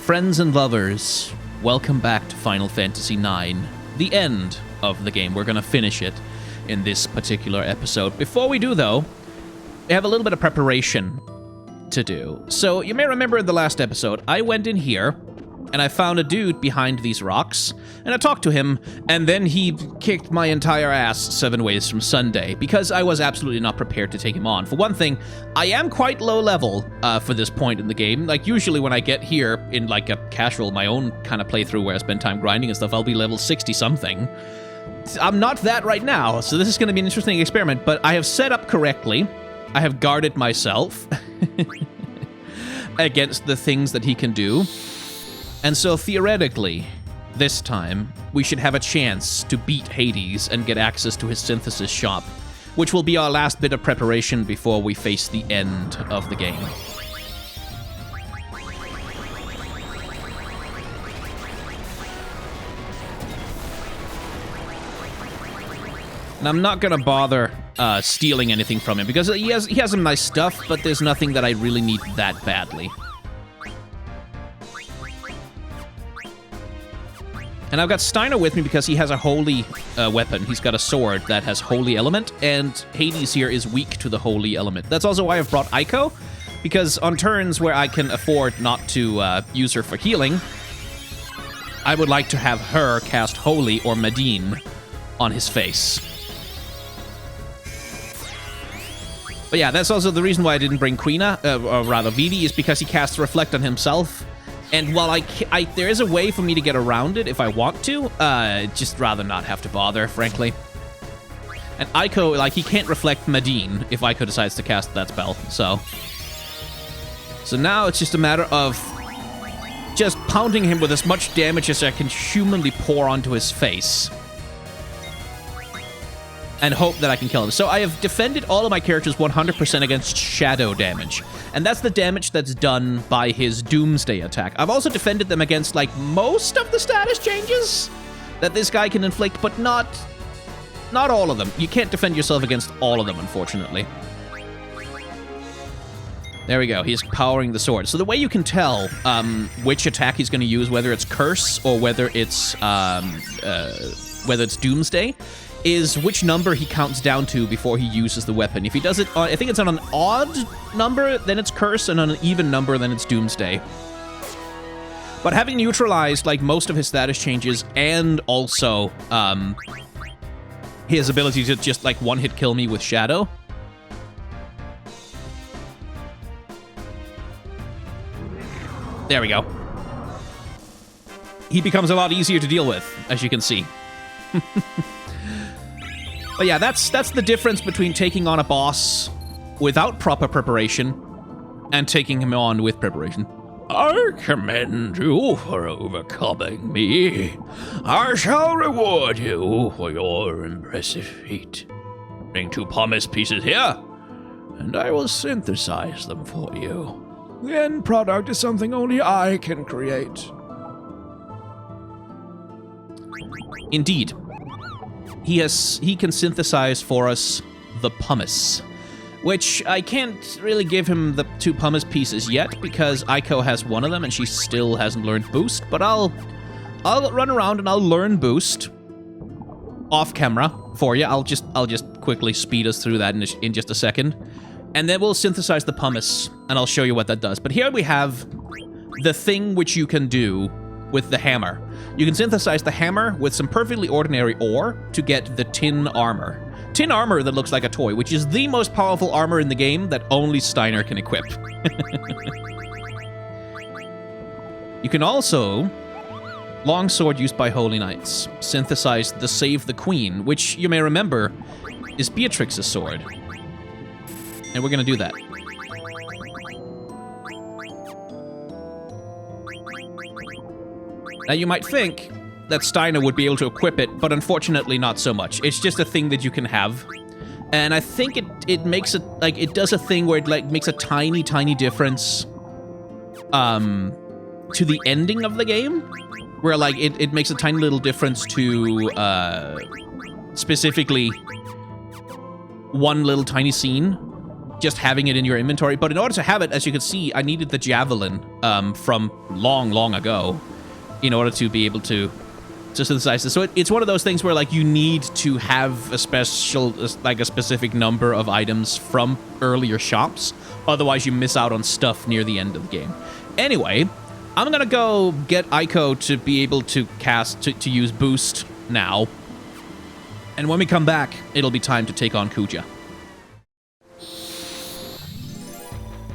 Friends and lovers, welcome back to Final Fantasy IX, the end of the game. We're going to finish it in this particular episode. Before we do, though, we have a little bit of preparation to do. So you may remember in the last episode, I went in here, and I found a dude behind these rocks, and I talked to him, and then he kicked my entire ass 7 ways from Sunday, because I was absolutely not prepared to take him on. For one thing, I am quite low level for this point in the game. Like, usually when I get here in, like, a casual, my own kind of playthrough where I spend time grinding and stuff, I'll be level 60-something. I'm not that right now, so this is going to be an interesting experiment, but I have set up correctly. I have guarded myself against the things that he can do. And so, theoretically, this time, we should have a chance to beat Hades and get access to his synthesis shop, which will be our last bit of preparation before we face the end of the game. And I'm not gonna bother stealing anything from him, because he has some nice stuff, but there's nothing that I really need that badly. And I've got Steiner with me because he has a holy weapon. He's got a sword that has holy element, and Hades here is weak to the holy element. That's also why I've brought Aiko, because on turns where I can afford not to use her for healing, I would like to have her cast Holy or Medine on his face. But yeah, that's also the reason why I didn't bring Quina, or rather Vivi, is because he casts Reflect on himself. And while there is a way for me to get around it if I want to, just rather not have to bother, frankly. And Aiko, like, he can't reflect Medine if Aiko decides to cast that spell, so now it's just a matter of just pounding him with as much damage as I can humanly pour onto his face. And hope that I can kill him. So I have defended all of my characters 100% against shadow damage. And that's the damage that's done by his Doomsday attack. I've also defended them against, like, most of the status changes that this guy can inflict, but not all of them. You can't defend yourself against all of them, unfortunately. There we go. He's powering the sword. So the way you can tell which attack he's going to use, whether it's Curse or whether it's Doomsday, is which number he counts down to before he uses the weapon. If he does it on, I think it's on an odd number, then it's Curse, and on an even number, then it's Doomsday. But having neutralized, like, most of his status changes, and also his ability to just, like, one-hit kill me with Shadow, there we go. He becomes a lot easier to deal with, as you can see. But yeah, that's the difference between taking on a boss without proper preparation and taking him on with preparation. I commend you for overcoming me. I shall reward you for your impressive feat. Bring 2 pumice pieces here, and I will synthesize them for you. The end product is something only I can create. Indeed. He can synthesize for us the pumice, which I can't really give him the 2 pumice pieces yet because Aiko has one of them and she still hasn't learned Boost, but I'll run around and I'll learn Boost off camera for you. I'll just quickly speed us through that in just a second, and then we'll synthesize the pumice and I'll show you what that does. But here we have the thing which you can do with the hammer. You can synthesize the hammer with some perfectly ordinary ore to get the tin armor. Tin armor that looks like a toy, which is the most powerful armor in the game that only Steiner can equip. You can also, longsword used by Holy Knights, synthesize the Save the Queen, which you may remember is Beatrix's sword. And we're gonna do that. Now, you might think that Steiner would be able to equip it, but unfortunately not so much. It's just a thing that you can have. And I think it makes it, like, it does a thing where it, like, makes a tiny, tiny difference to the ending of the game, where, like, it makes a tiny little difference to specifically one little tiny scene just having it in your inventory. But in order to have it, as you can see, I needed the javelin from long ago in order to be able to synthesize this. So it's one of those things where, like, you need to have a specific number of items from earlier shops. Otherwise, you miss out on stuff near the end of the game. Anyway, I'm gonna go get Aiko to be able to to use boost now. And when we come back, it'll be time to take on Kuja.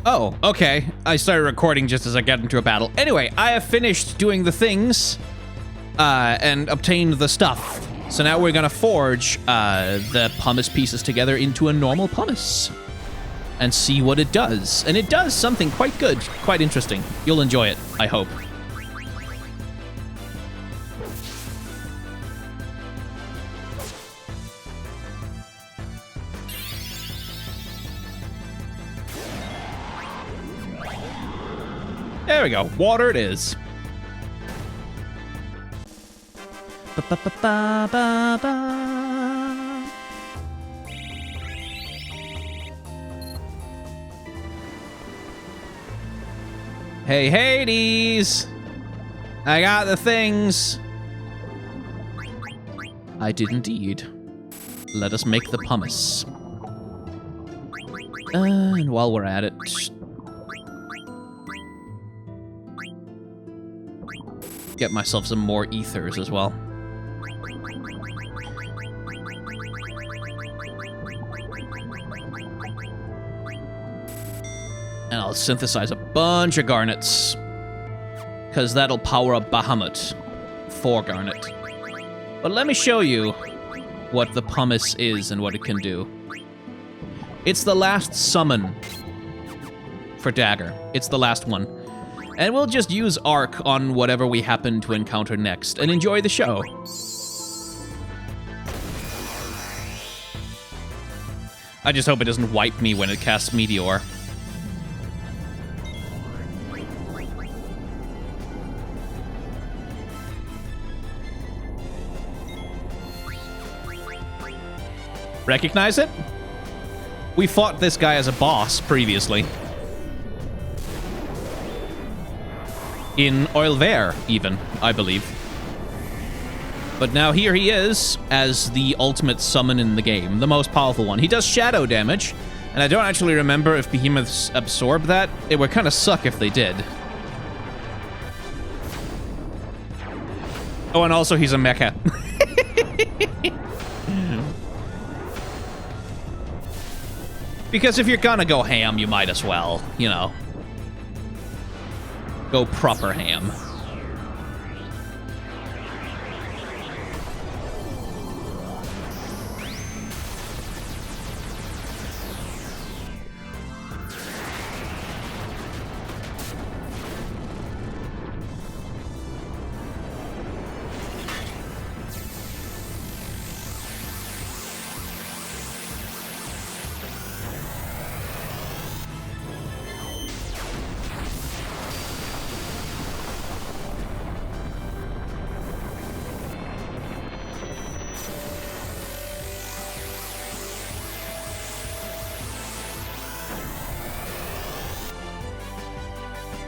Oh, okay. I started recording just as I got into a battle. Anyway, I have finished doing the things and obtained the stuff. So now we're gonna forge the pumice pieces together into a normal pumice and see what it does. And it does something quite good, quite interesting. You'll enjoy it, I hope. There we go. Water it is. Hey, Hades! I got the things. I did indeed. Let us make the pumice. And while we're at it, get myself some more ethers as well. And I'll synthesize a bunch of garnets, because that'll power up Bahamut for garnet. But let me show you what the pumice is and what it can do. It's the last summon for Dagger. It's the last one. And we'll just use Arc on whatever we happen to encounter next, and enjoy the show. I just hope it doesn't wipe me when it casts Meteor. Recognize it? We fought this guy as a boss previously. In Oilver, even, I believe. But now here he is as the ultimate summon in the game, the most powerful one. He does shadow damage, and I don't actually remember if behemoths absorb that. It would kind of suck if they did. Oh, and also he's a mecha. Because if you're gonna go ham, you might as well, you know. Go proper ham.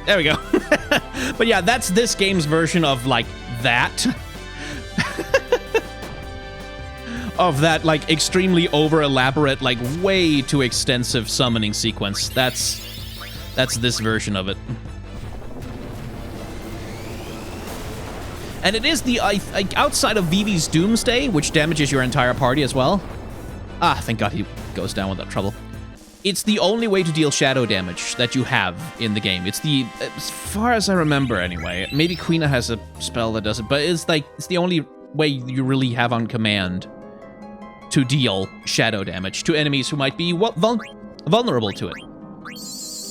There we go. But yeah, that's this game's version of, like, that. Of that, like, extremely over-elaborate, like, way too extensive summoning sequence. That's this version of it. And it is the, outside of Vivi's Doomsday, which damages your entire party as well. Ah, thank God he goes down without trouble. It's the only way to deal shadow damage that you have in the game. It's the, as far as I remember anyway, maybe Quina has a spell that does it, but it's like, it's the only way you really have on command to deal shadow damage to enemies who might be vulnerable to it.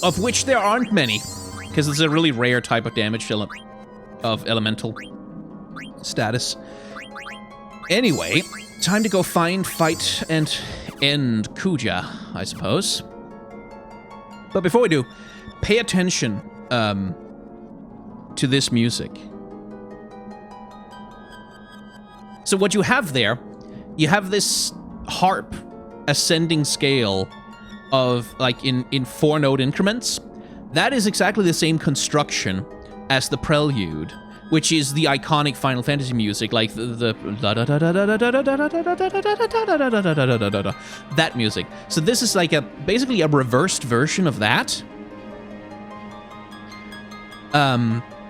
Of which there aren't many, because it's a really rare type of damage of elemental status. Anyway, time to go fight, and end Kuja, I suppose. But before we do, pay attention to this music. So what you have there, you have this harp ascending scale of, like, in 4-note increments, that is exactly the same construction as the prelude, which is the iconic Final Fantasy music, like that music. So this is like basically a reversed version of that,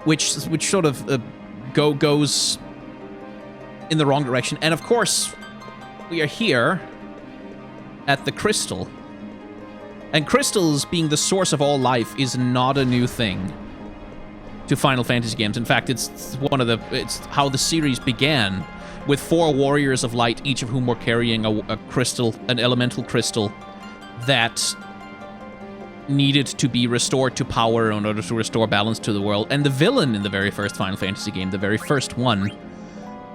which sort of goes in the wrong direction. And of course, we are here at the crystal. And crystals being the source of all life is not a new thing to Final Fantasy games. In fact, it's how the series began, with 4 warriors of light, each of whom were carrying a crystal, an elemental crystal that needed to be restored to power in order to restore balance to the world. And the villain in the very first Final Fantasy game, the very first one,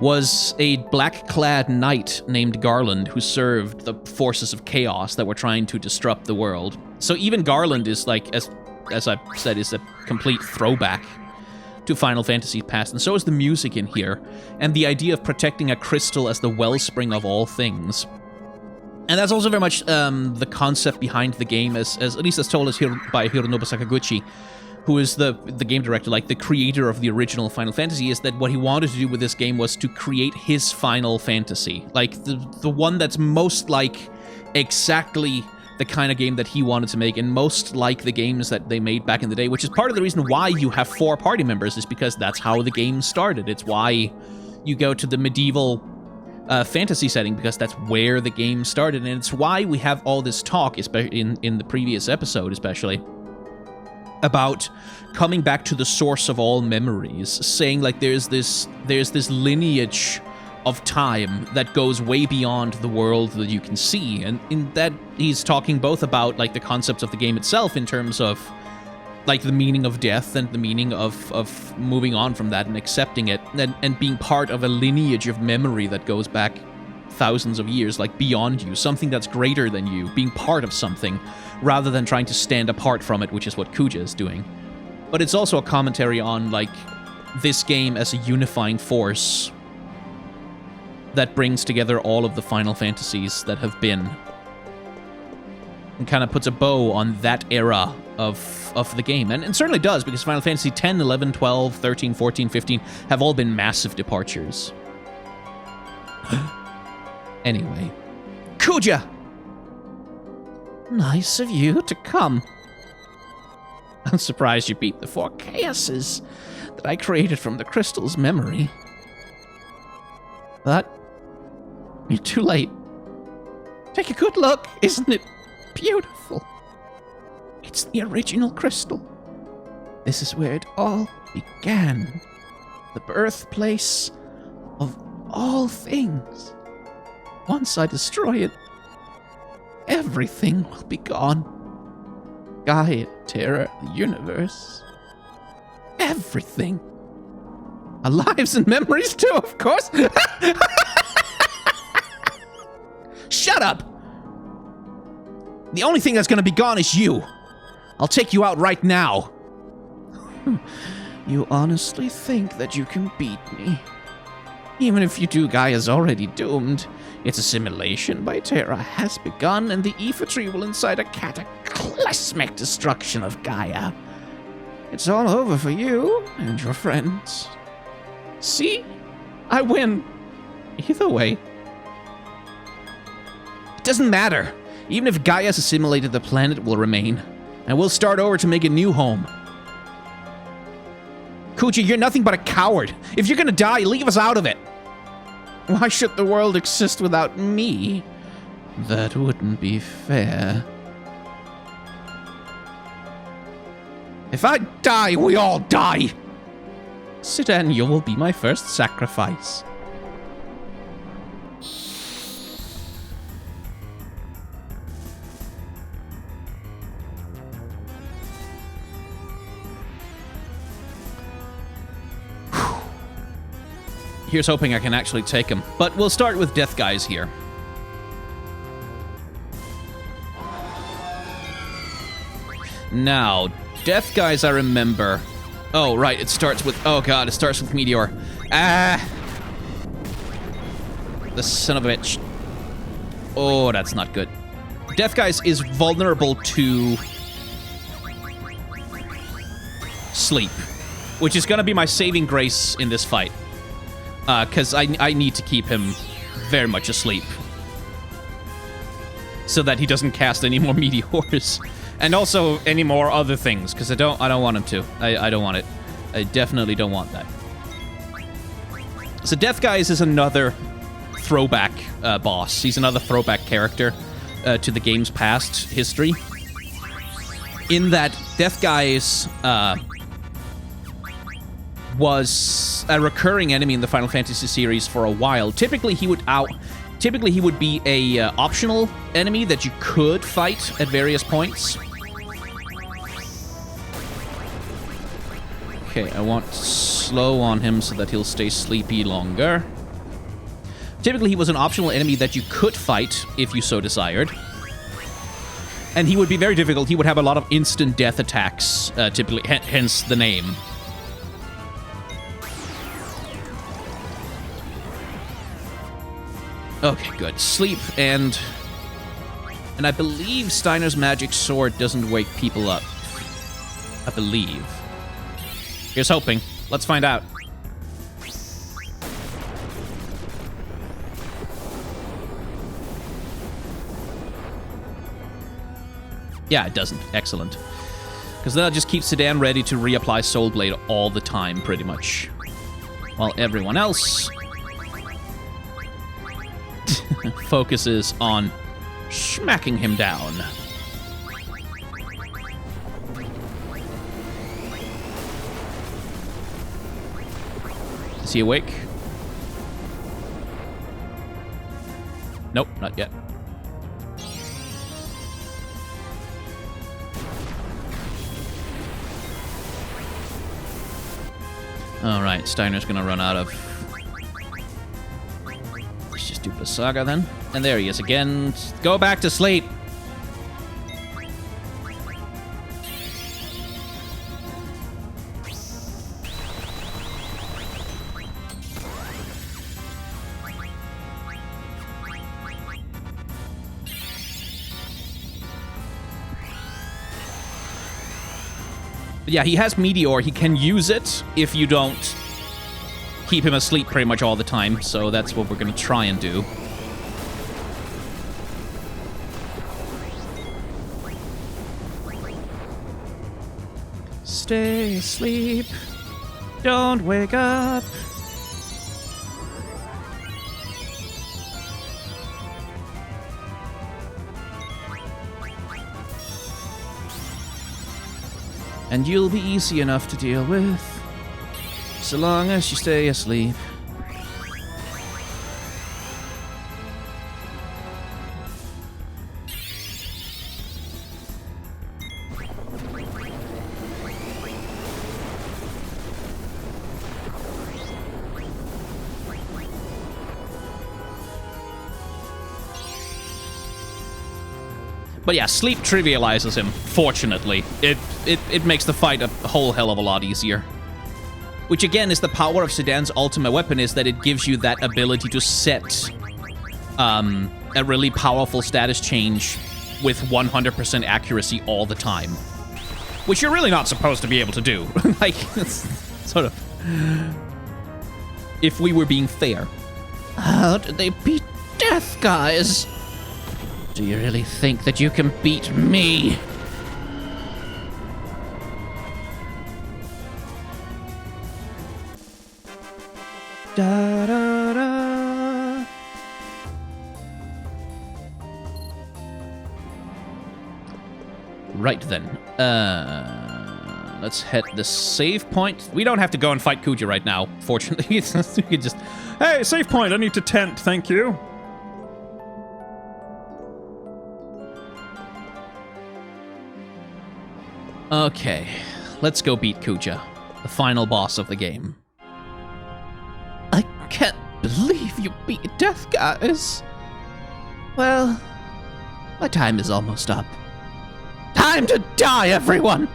was a black-clad knight named Garland who served the forces of chaos that were trying to disrupt the world. So even Garland is, like, as I've said, is a complete throwback to Final Fantasy's past, and so is the music in here, and the idea of protecting a crystal as the wellspring of all things. And that's also very much the concept behind the game, as at least as told us here by Hironobu Sakaguchi, who is the game director, like the creator of the original Final Fantasy, is that what he wanted to do with this game was to create his Final Fantasy. Like, the one that's most like exactly the kind of game that he wanted to make, and most like the games that they made back in the day, which is part of the reason why you have 4 party members, is because that's how the game started. It's why you go to the medieval fantasy setting, because that's where the game started, and it's why we have all this talk, especially in the previous episode, especially, about coming back to the source of all memories, saying, like, there's this lineage of time that goes way beyond the world that you can see. And in that, he's talking both about, like, the concepts of the game itself in terms of, like, the meaning of death and the meaning of moving on from that and accepting it, and being part of a lineage of memory that goes back thousands of years, like, beyond you, something that's greater than you, being part of something rather than trying to stand apart from it, which is what Kuja is doing. But it's also a commentary on, like, this game as a unifying force that brings together all of the Final Fantasies that have been, and kind of puts a bow on that era of the game. And it certainly does, because Final Fantasy 10, 11, 12, 13, 14, 15 have all been massive departures. Anyway. Kuja! Nice of you to come. I'm surprised you beat the 4 chaoses that I created from the crystal's memory. But you're too late. Take a good look. Isn't it beautiful? It's the original crystal. This is where it all began. The birthplace of all things. Once I destroy it, everything will be gone. Gaia, Terra, the universe. Everything. Our lives and memories too, of course. Shut up! The only thing that's gonna be gone is you. I'll take you out right now. You honestly think that you can beat me? Even if you do, Gaia's already doomed. Its assimilation by Terra has begun, and the Aether Tree will incite a cataclysmic destruction of Gaia. It's all over for you and your friends. See? I win. Either way. It doesn't matter. Even if Gaia's assimilated, the planet will remain, and we'll start over to make a new home. Kuja, you're nothing but a coward. If you're gonna die, leave us out of it. Why should the world exist without me? That wouldn't be fair. If I die, we all die. Sidan, you will be my first sacrifice. Here's hoping I can actually take him. But we'll start with Deathguise here. Now, Deathguise, I remember. Oh, right, it starts with... Oh, God, it starts with Meteor. Ah! The son of a bitch. Oh, that's not good. Deathguise is vulnerable to sleep, which is going to be my saving grace in this fight. Because I need to keep him very much asleep so that he doesn't cast any more meteors. And also any more other things, because I don't want him to. I don't want it. I definitely don't want that. So Deathguise is another throwback boss. He's another throwback character to the game's past history. In that Deathguise was a recurring enemy in the Final Fantasy series for a while. Typically he would be a optional enemy that you could fight at various points. Okay, I want slow on him so that he'll stay sleepy longer. Typically he was an optional enemy that you could fight if you so desired. And he would be very difficult. He would have a lot of instant death attacks, typically, hence the name. Okay, good. Sleep, and I believe Steiner's magic sword doesn't wake people up. I believe. Here's hoping. Let's find out. Yeah, it doesn't. Excellent. Because that'll just keep Sedan ready to reapply Soul Blade all the time, pretty much. While everyone else focuses on smacking him down. Is he awake? Nope, not yet. Alright, Steiner's gonna run out of... Let's just do Basaga then. And there he is again. Go back to sleep! But yeah, he has Meteor. He can use it if you don't keep him asleep pretty much all the time. So that's what we're going to try and do. Stay asleep. Don't wake up. And you'll be easy enough to deal with, so long as you stay asleep. But yeah, sleep trivializes him, fortunately. It makes the fight a whole hell of a lot easier. Which again is the power of Sedan's ultimate weapon, is that it gives you that ability to set a really powerful status change with 100% accuracy all the time. Which you're really not supposed to be able to do. Like, it's sort of... If we were being fair. How did they beat Deathguise? Do you really think that you can beat me? Da, da, da. Right then. Let's hit the save point. We don't have to go and fight Kuja right now, fortunately. We can just... Hey, save point, I need to tent, thank you. Okay, let's go beat Kuja, the final boss of the game. I can't believe you beat Deathguise. Well, my time is almost up. Time to die, everyone!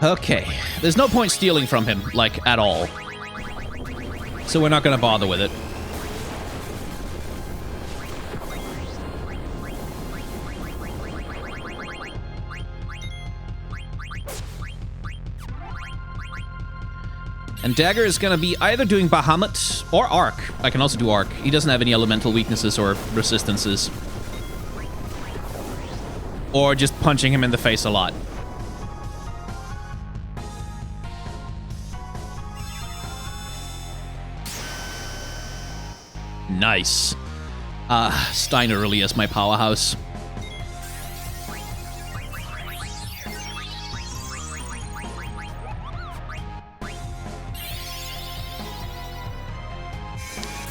Okay, there's no point stealing from him, like, at all. So we're not gonna bother with it. And Dagger is gonna be either doing Bahamut or Arc. I can also do Arc. He doesn't have any elemental weaknesses or resistances. Or just punching him in the face a lot. Nice. Steiner really is my powerhouse.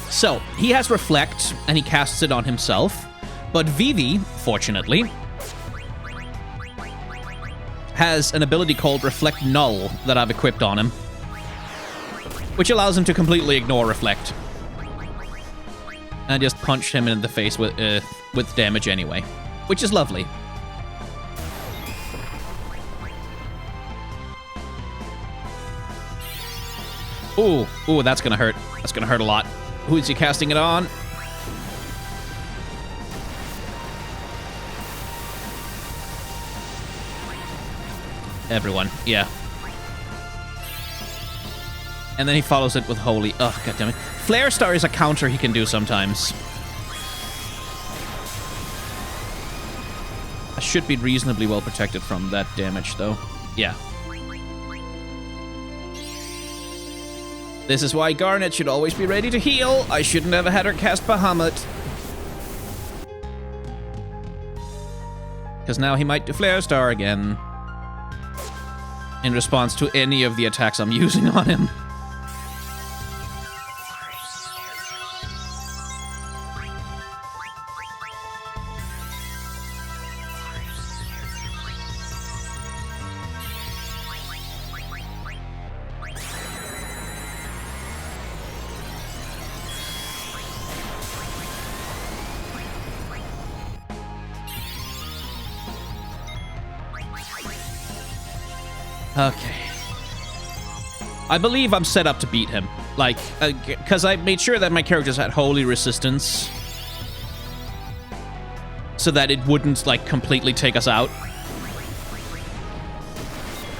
So, he has Reflect, and he casts it on himself. But Vivi, fortunately, has an ability called Reflect Null that I've equipped on him, which allows him to completely ignore Reflect. And just punch him in the face with damage anyway, which is lovely. Ooh, that's gonna hurt. That's gonna hurt a lot. Who is he casting it on? Everyone, yeah. And then he follows it with Holy. Ugh, goddammit. Flare Star is a counter he can do sometimes. I should be reasonably well protected from that damage, though. Yeah. This is why Garnet should always be ready to heal. I shouldn't have had her cast Bahamut. Because now he might do Flare Star again. In response to any of the attacks I'm using on him. Okay. I believe I'm set up to beat him. Like, because I made sure that my characters had holy resistance. So that it wouldn't, like, completely take us out.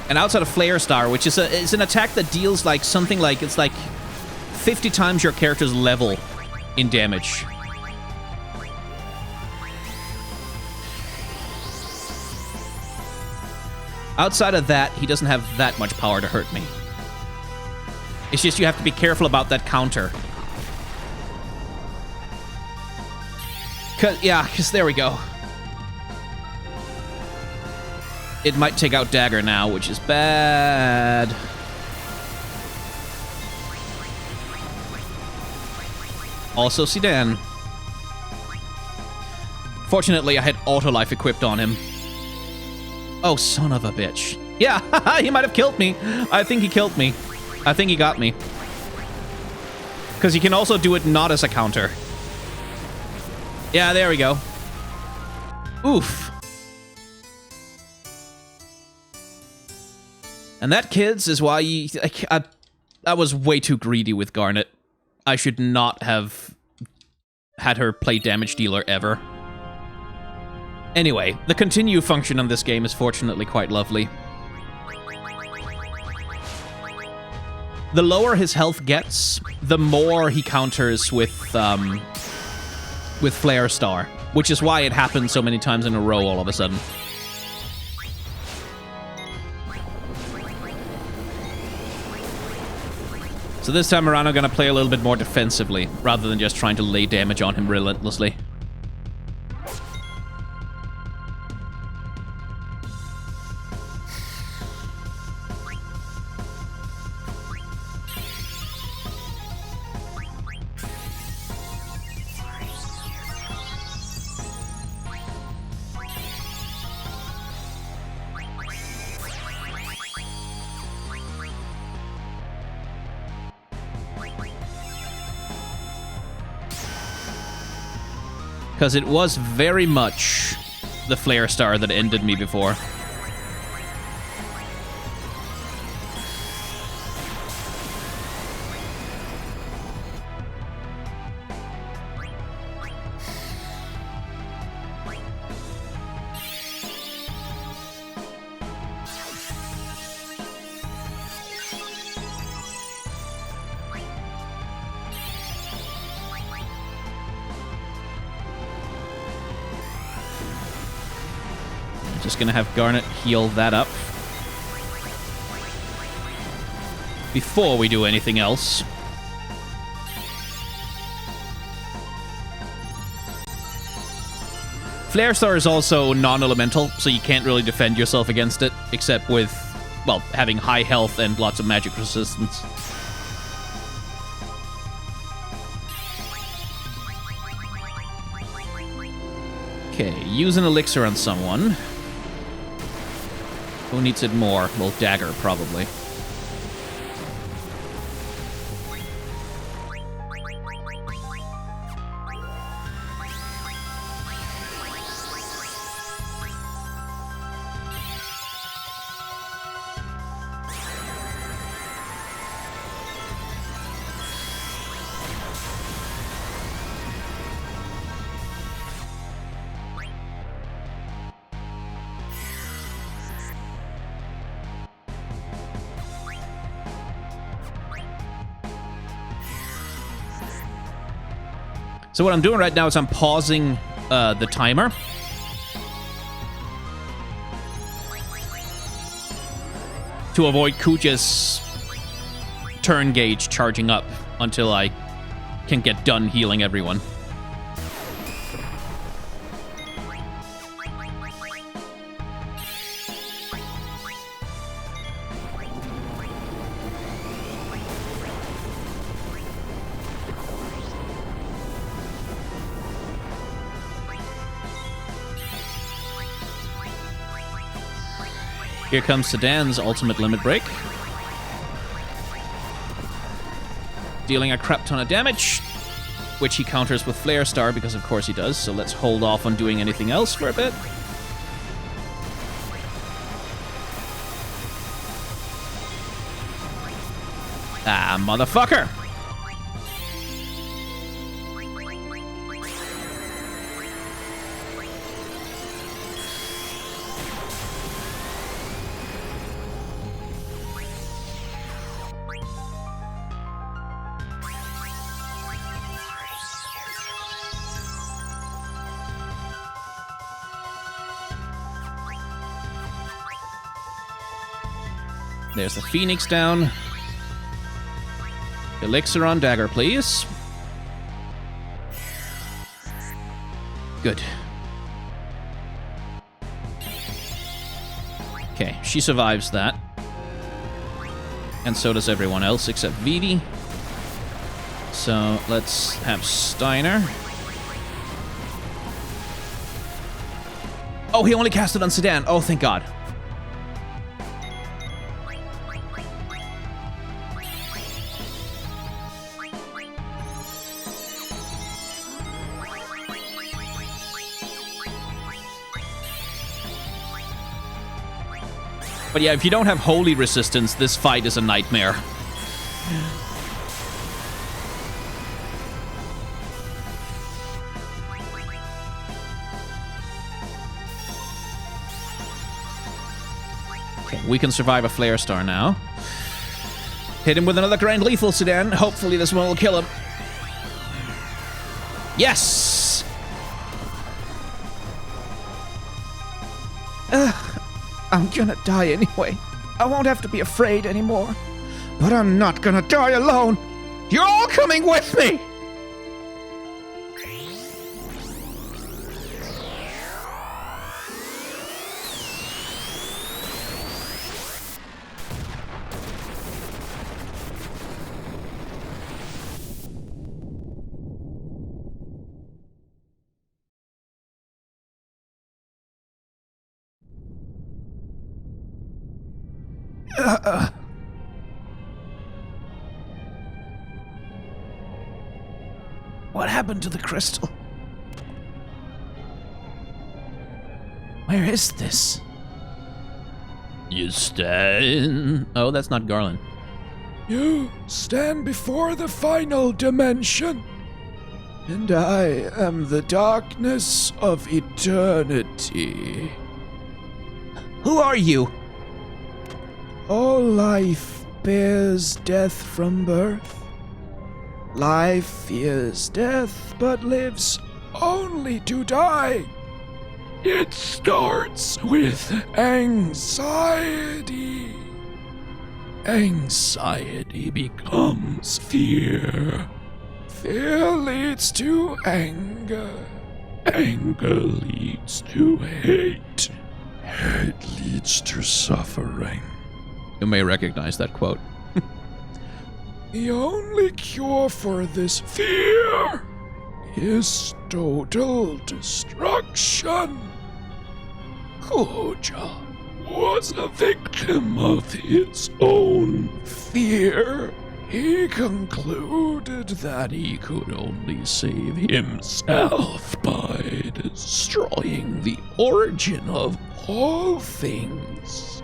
And outside of Flare Star, which is an attack that deals, like, something like, it's like 50 times your character's level in damage. Outside of that, he doesn't have that much power to hurt me. It's just you have to be careful about that counter. Because there we go. It might take out Dagger now, which is bad. Also Sedan. Fortunately, I had Auto Life equipped on him. Oh, son of a bitch. Yeah, he might have killed me. I think he killed me. I think he got me. Because he can also do it not as a counter. Yeah, there we go. Oof. And that, kids, is why I was way too greedy with Garnet. I should not have had her play damage dealer ever. Anyway, the continue function on this game is fortunately quite lovely. The lower his health gets, the more he counters with Flare Star, which is why it happens so many times in a row all of a sudden. So this time around, I'm going to play a little bit more defensively, rather than just trying to lay damage on him relentlessly. Because it was very much the Flare Star that ended me before. Just gonna have Garnet heal that up before we do anything else. Flare Star is also non-elemental, so you can't really defend yourself against it, except with, well, having high health and lots of magic resistance. Okay, use an elixir on someone. Who needs it more? Well, Dagger, probably. So what I'm doing right now is I'm pausing the timer. To avoid Kuja's turn gauge charging up until I can get done healing everyone. Here comes Sedan's ultimate limit break. Dealing a crap ton of damage, which he counters with Flare Star, because of course he does, so let's hold off on doing anything else for a bit. Ah, motherfucker! There's the Phoenix down. Elixir on Dagger, please. Good. Okay, she survives that. And so does everyone else except Vivi. So let's have Steiner. Oh, he only cast it on Sedan. Oh, thank God. But yeah, if you don't have holy resistance, this fight is a nightmare. Okay, we can survive a Flare Star now. Hit him with another Grand Lethal Sedan. Hopefully this one will kill him. Yes! I'm gonna die anyway. I won't have to be afraid anymore. But I'm not gonna die alone. You're all coming with me! What happened to the crystal? Where is this? You stand. Oh, that's not Garland. You stand before the final dimension, and I am the darkness of eternity. Who are you? All life bears death from birth. Life fears death, but lives only to die. It starts with anxiety. Anxiety becomes fear. Fear leads to anger. Anger leads to hate. Hate leads to suffering. You may recognize that quote. The only cure for this fear is total destruction. Kuja was a victim of his own fear. He concluded that he could only save himself by destroying the origin of all things,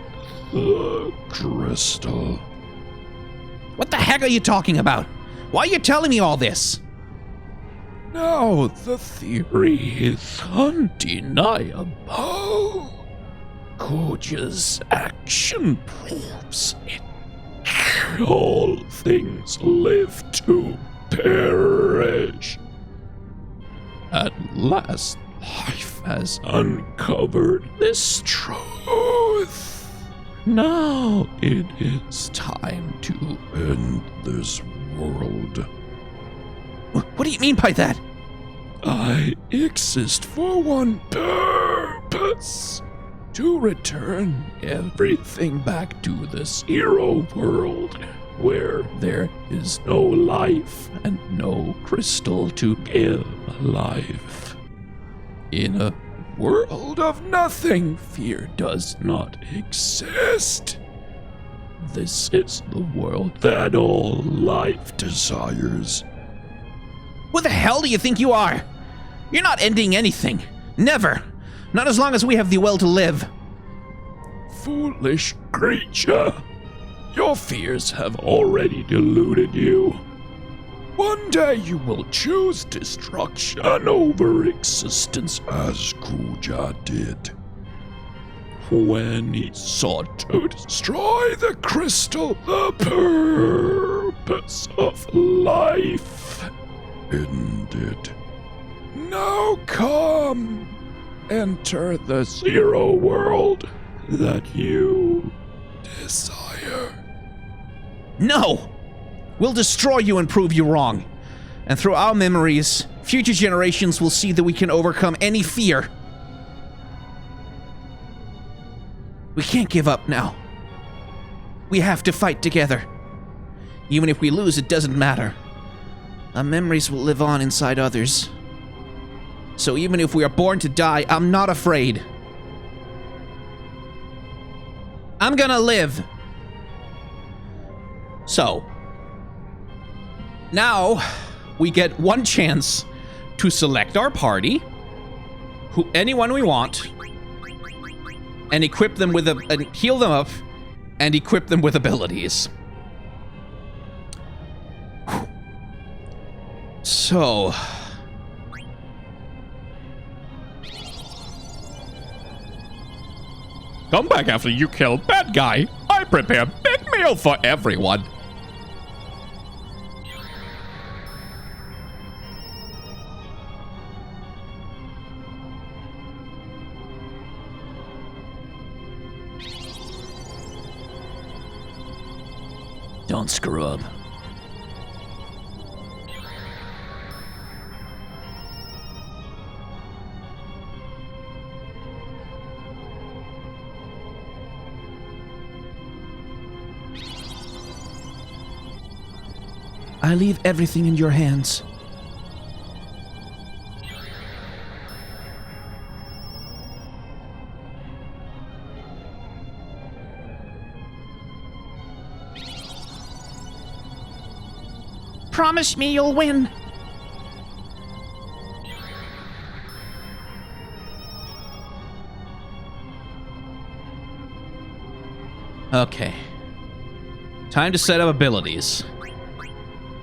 the crystal. What the heck are you talking about? Why are you telling me all this? Now the theory is undeniable. Kuja's action proves it. All things live to perish. At last, life has uncovered this truth. Now it is time to end this world. What do you mean by that? I exist for one purpose. To return everything back to the zero world, where there is no life and no crystal to give life. In a world of nothing, fear does not exist. This is the world that all life desires. Who the hell do you think you are? You're not ending anything. Never. Not as long as we have the will to live. Foolish creature. Your fears have already deluded you. One day you will choose destruction over existence as Kuja did. When he sought to destroy the crystal, the purpose of life ended. Now come. Enter the zero world that you desire. No! We'll destroy you and prove you wrong. And through our memories, future generations will see that we can overcome any fear. We can't give up now. We have to fight together. Even if we lose, it doesn't matter. Our memories will live on inside others. So even if we are born to die, I'm not afraid. I'm gonna live. So, now we get one chance to select our party, anyone we want, and equip them with and heal them up, and equip them with abilities. So, Come back after you kill bad guy. I prepare big meal for everyone. don't screw up. I leave everything in your hands. Promise me you'll win. Okay. Time to set up abilities.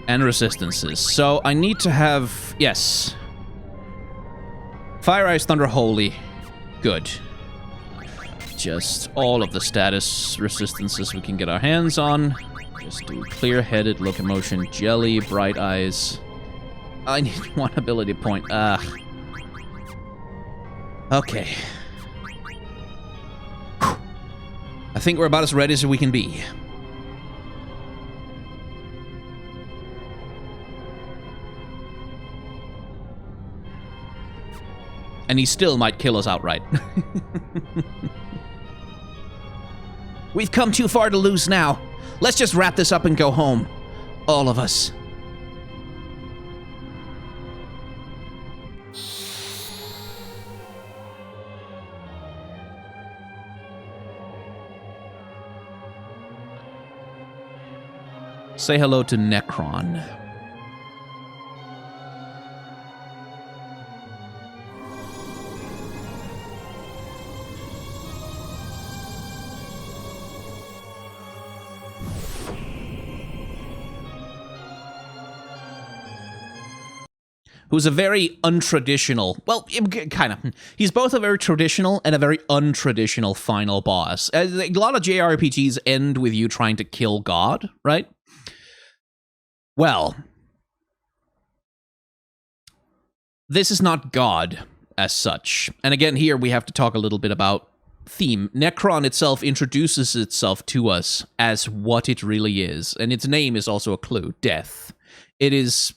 And resistances. So I need to have... Yes. Fire, Ice, Thunder, Holy. Good. Just all of the status resistances we can get our hands on. Just do Clear-Headed, Locomotion, Jelly, Bright Eyes. I need one ability point. Okay. Whew. I think we're about as ready as we can be. And he still might kill us outright. We've come too far to lose now. Let's just wrap this up and go home. All of us. Say hello to Necron. Who's a very untraditional, well, kind of. He's both a very traditional and a very untraditional final boss. A lot of JRPGs end with you trying to kill God, right? Well, this is not God as such. And again, here we have to talk a little bit about theme. Necron itself introduces itself to us as what it really is. And its name is also a clue, death. It is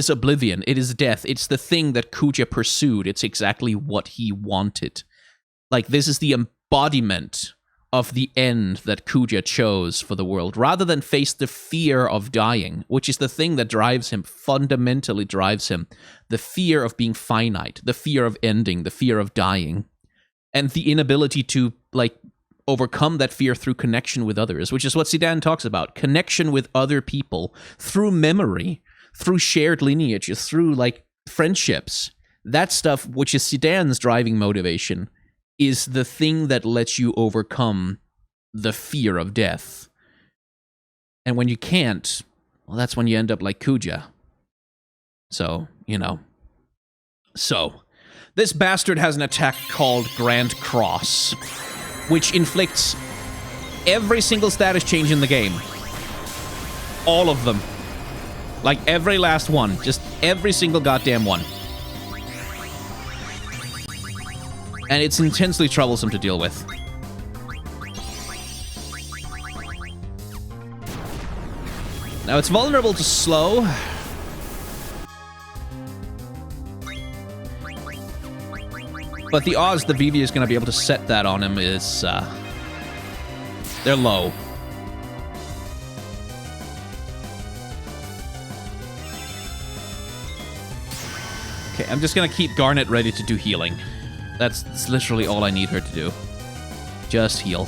oblivion. It is death. It's the thing that Kuja pursued. It's exactly what he wanted. Like, this is the embodiment of the end that Kuja chose for the world, rather than face the fear of dying, which is the thing that drives him, fundamentally drives him. The fear of being finite, the fear of ending, the fear of dying, and the inability to, like, overcome that fear through connection with others, which is what Zidane talks about. Connection with other people through memory, through shared lineages, through, like, friendships. That stuff, which is Zidane's driving motivation, is the thing that lets you overcome the fear of death. And when you can't, well, that's when you end up like Kuja. So, you know. So, this bastard has an attack called Grand Cross, which inflicts every single status change in the game. All of them. Like, every last one. Just every single goddamn one. And it's intensely troublesome to deal with. Now, it's vulnerable to slow. But the odds that Vivi is going to be able to set that on him is, they're low. Okay, I'm just going to keep Garnet ready to do healing. That's literally all I need her to do. Just heal.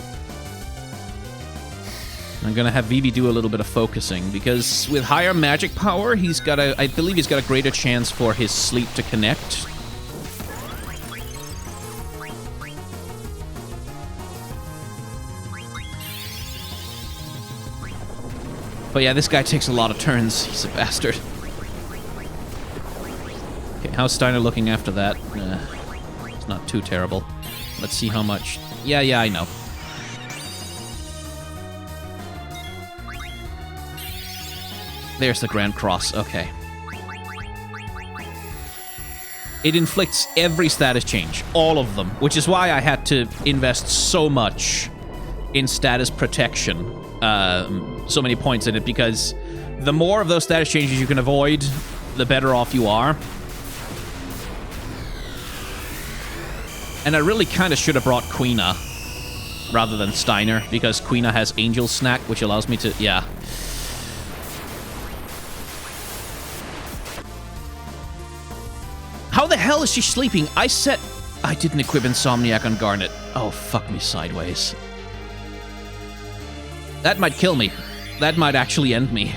I'm gonna have Vivi do a little bit of focusing, because with higher magic power, I believe he's got a greater chance for his sleep to connect. But yeah, this guy takes a lot of turns. He's a bastard. Okay, how's Steiner looking after that? It's not too terrible. Let's see how much. Yeah, I know. There's the Grand Cross. Okay. It inflicts every status change. All of them. Which is why I had to invest so much in status protection. So many points in it, because the more of those status changes you can avoid, the better off you are. And I really kind of should have brought Quina rather than Steiner, because Quina has Angel Snack, which allows me to... Yeah. How the hell is she sleeping? I didn't equip Insomniac on Garnet. Oh, fuck me sideways. That might kill me. That might actually end me.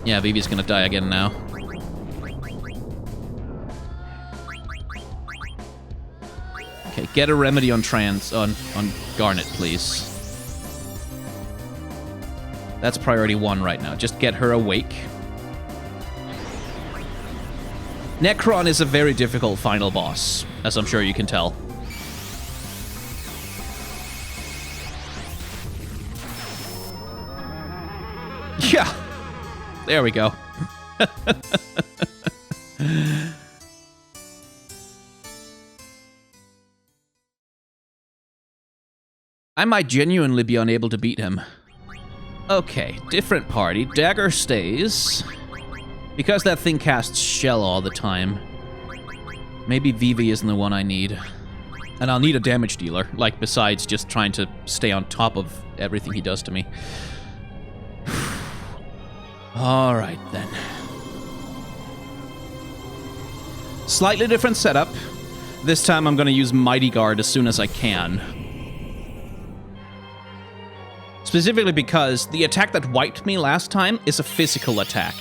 Yeah, Vivi's gonna die again now. Okay, get a remedy on on Garnet, please. That's priority 1 right now. Just get her awake. Necron is a very difficult final boss, as I'm sure you can tell. Yeah. There we go. I might genuinely be unable to beat him. Okay, different party. Dagger stays. Because that thing casts shell all the time. Maybe Vivi isn't the one I need. And I'll need a damage dealer, like, besides just trying to stay on top of everything he does to me. Alright, then. Slightly different setup. This time I'm going to use Mighty Guard as soon as I can. Specifically because the attack that wiped me last time is a physical attack.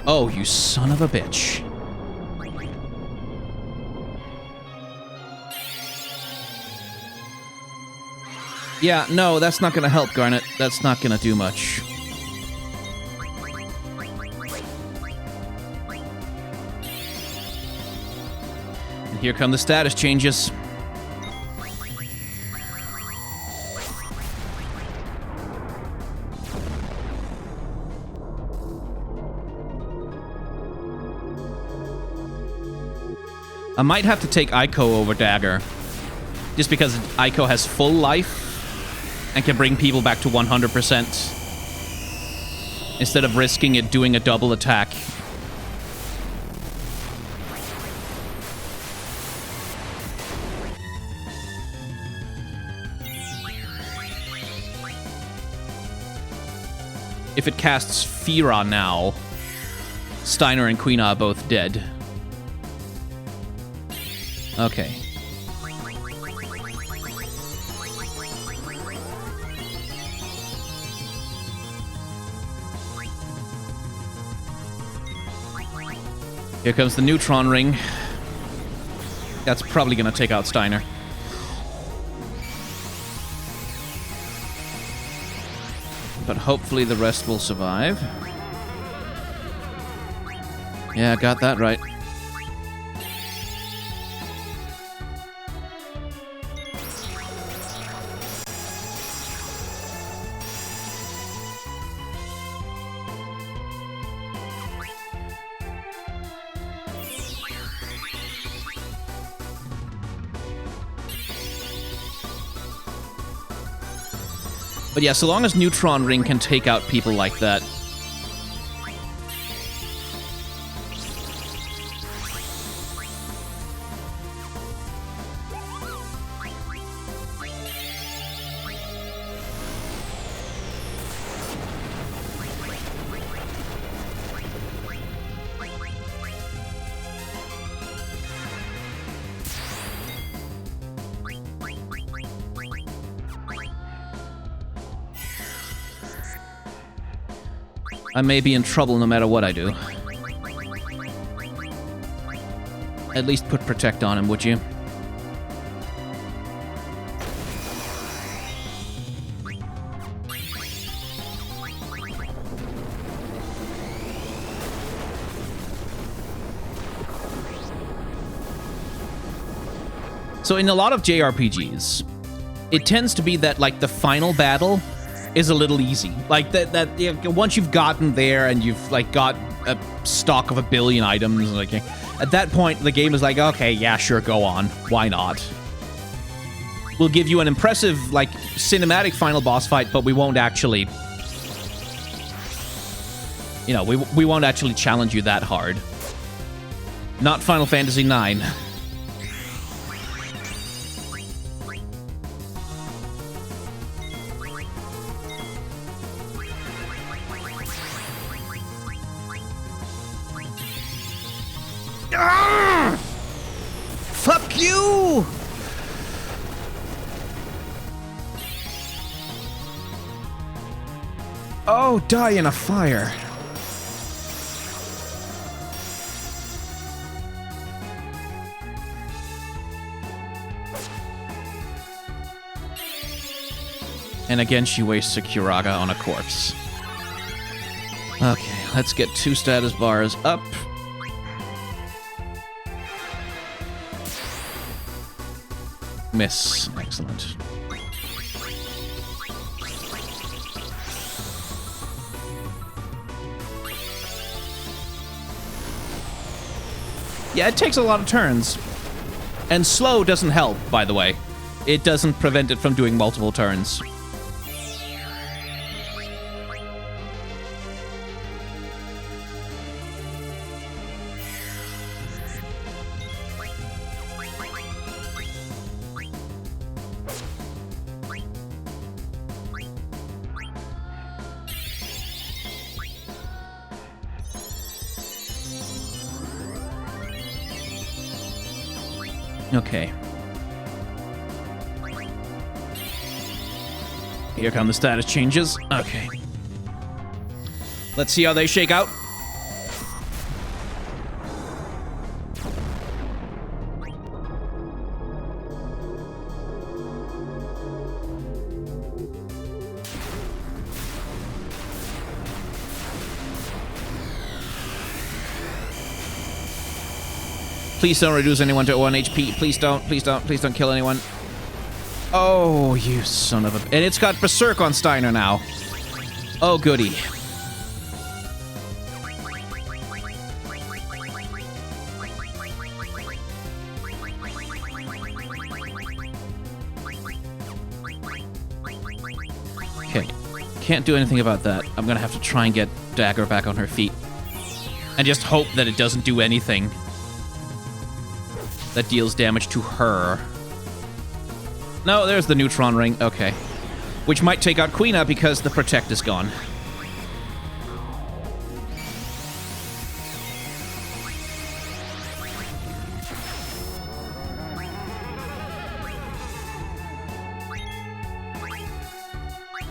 Oh, you son of a bitch. Yeah, no, that's not gonna help, Garnet. That's not gonna do much. And here come the status changes. I might have to take Aiko over Dagger. Just because Aiko has full life and can bring people back to 100%. Instead of risking it doing a double attack. If it casts Fira now, Steiner and Queen are both dead. Okay. Here comes the neutron ring. That's probably gonna take out Steiner. But hopefully the rest will survive. Yeah, got that right. But yeah, so long as Neutron Ring can take out people like that. I may be in trouble no matter what I do. At least put Protect on him, would you? So in a lot of JRPGs, it tends to be that, like, the final battle is a little easy. Like, once you've gotten there and you've, like, got a stock of 1 billion items, like, at that point, the game is like, okay, yeah, sure, go on. Why not? We'll give you an impressive, like, cinematic final boss fight, but we won't actually... You know, we won't actually challenge you that hard. Not Final Fantasy IX. Fuck you! Oh, die in a fire. And again, she wastes a Curaga on a corpse. Okay, let's get 2 status bars up. Miss. Excellent. Yeah, it takes a lot of turns. And slow doesn't help, by the way. It doesn't prevent it from doing multiple turns. Okay. Here come the status changes. Okay. Let's see how they shake out. Please don't reduce anyone to 1 HP. Please don't. Please don't. Please don't kill anyone. Oh, you son of a... And it's got Berserk on Steiner now. Oh, goody. Okay. Can't do anything about that. I'm gonna have to try and get Dagger back on her feet. And just hope that it doesn't do anything that deals damage to her. No, there's the Neutron Ring. Okay. Which might take out Queena because the Protect is gone.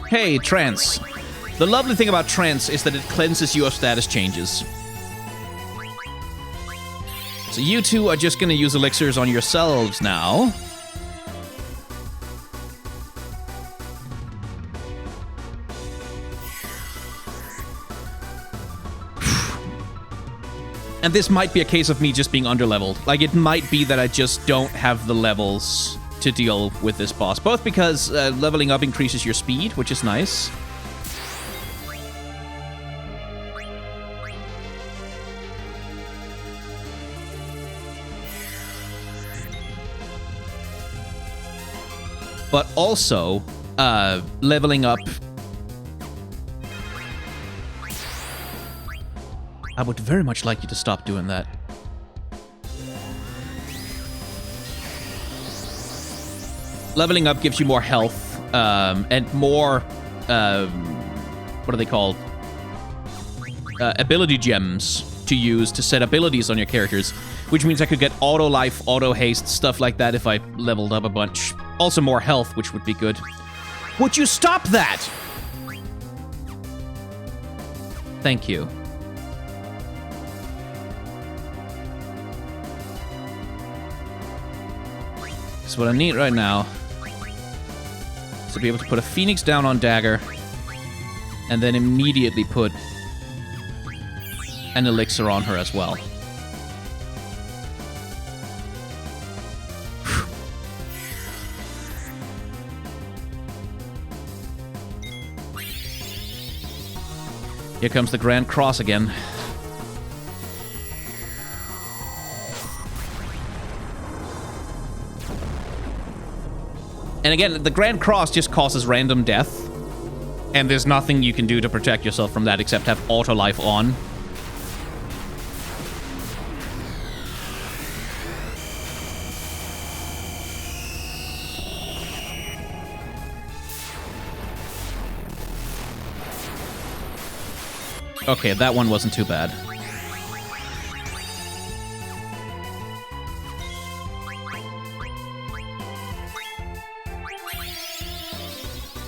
Hey, Trance. The lovely thing about Trance is that it cleanses you of status changes. So you two are just gonna use elixirs on yourselves now. And this might be a case of me just being underleveled. Like, it might be that I just don't have the levels to deal with this boss. Both because leveling up increases your speed, which is nice. But also, leveling up... I would very much like you to stop doing that. Leveling up gives you more health, and more, what are they called? Ability gems to use to set abilities on your characters, which means I could get auto life, auto haste, stuff like that if I leveled up a bunch. Also more health, which would be good. Would you stop that? Thank you. So what I need right now is to be able to put a Phoenix down on Dagger and then immediately put an elixir on her as well. Here comes the Grand Cross again. And again, the Grand Cross just causes random death. And there's nothing you can do to protect yourself from that except have auto life on. Okay, that one wasn't too bad.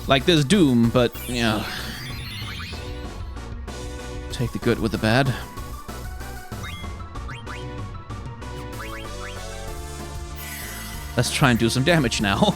Like, there's Doom, but, yeah. Take the good with the bad. Let's try and do some damage now.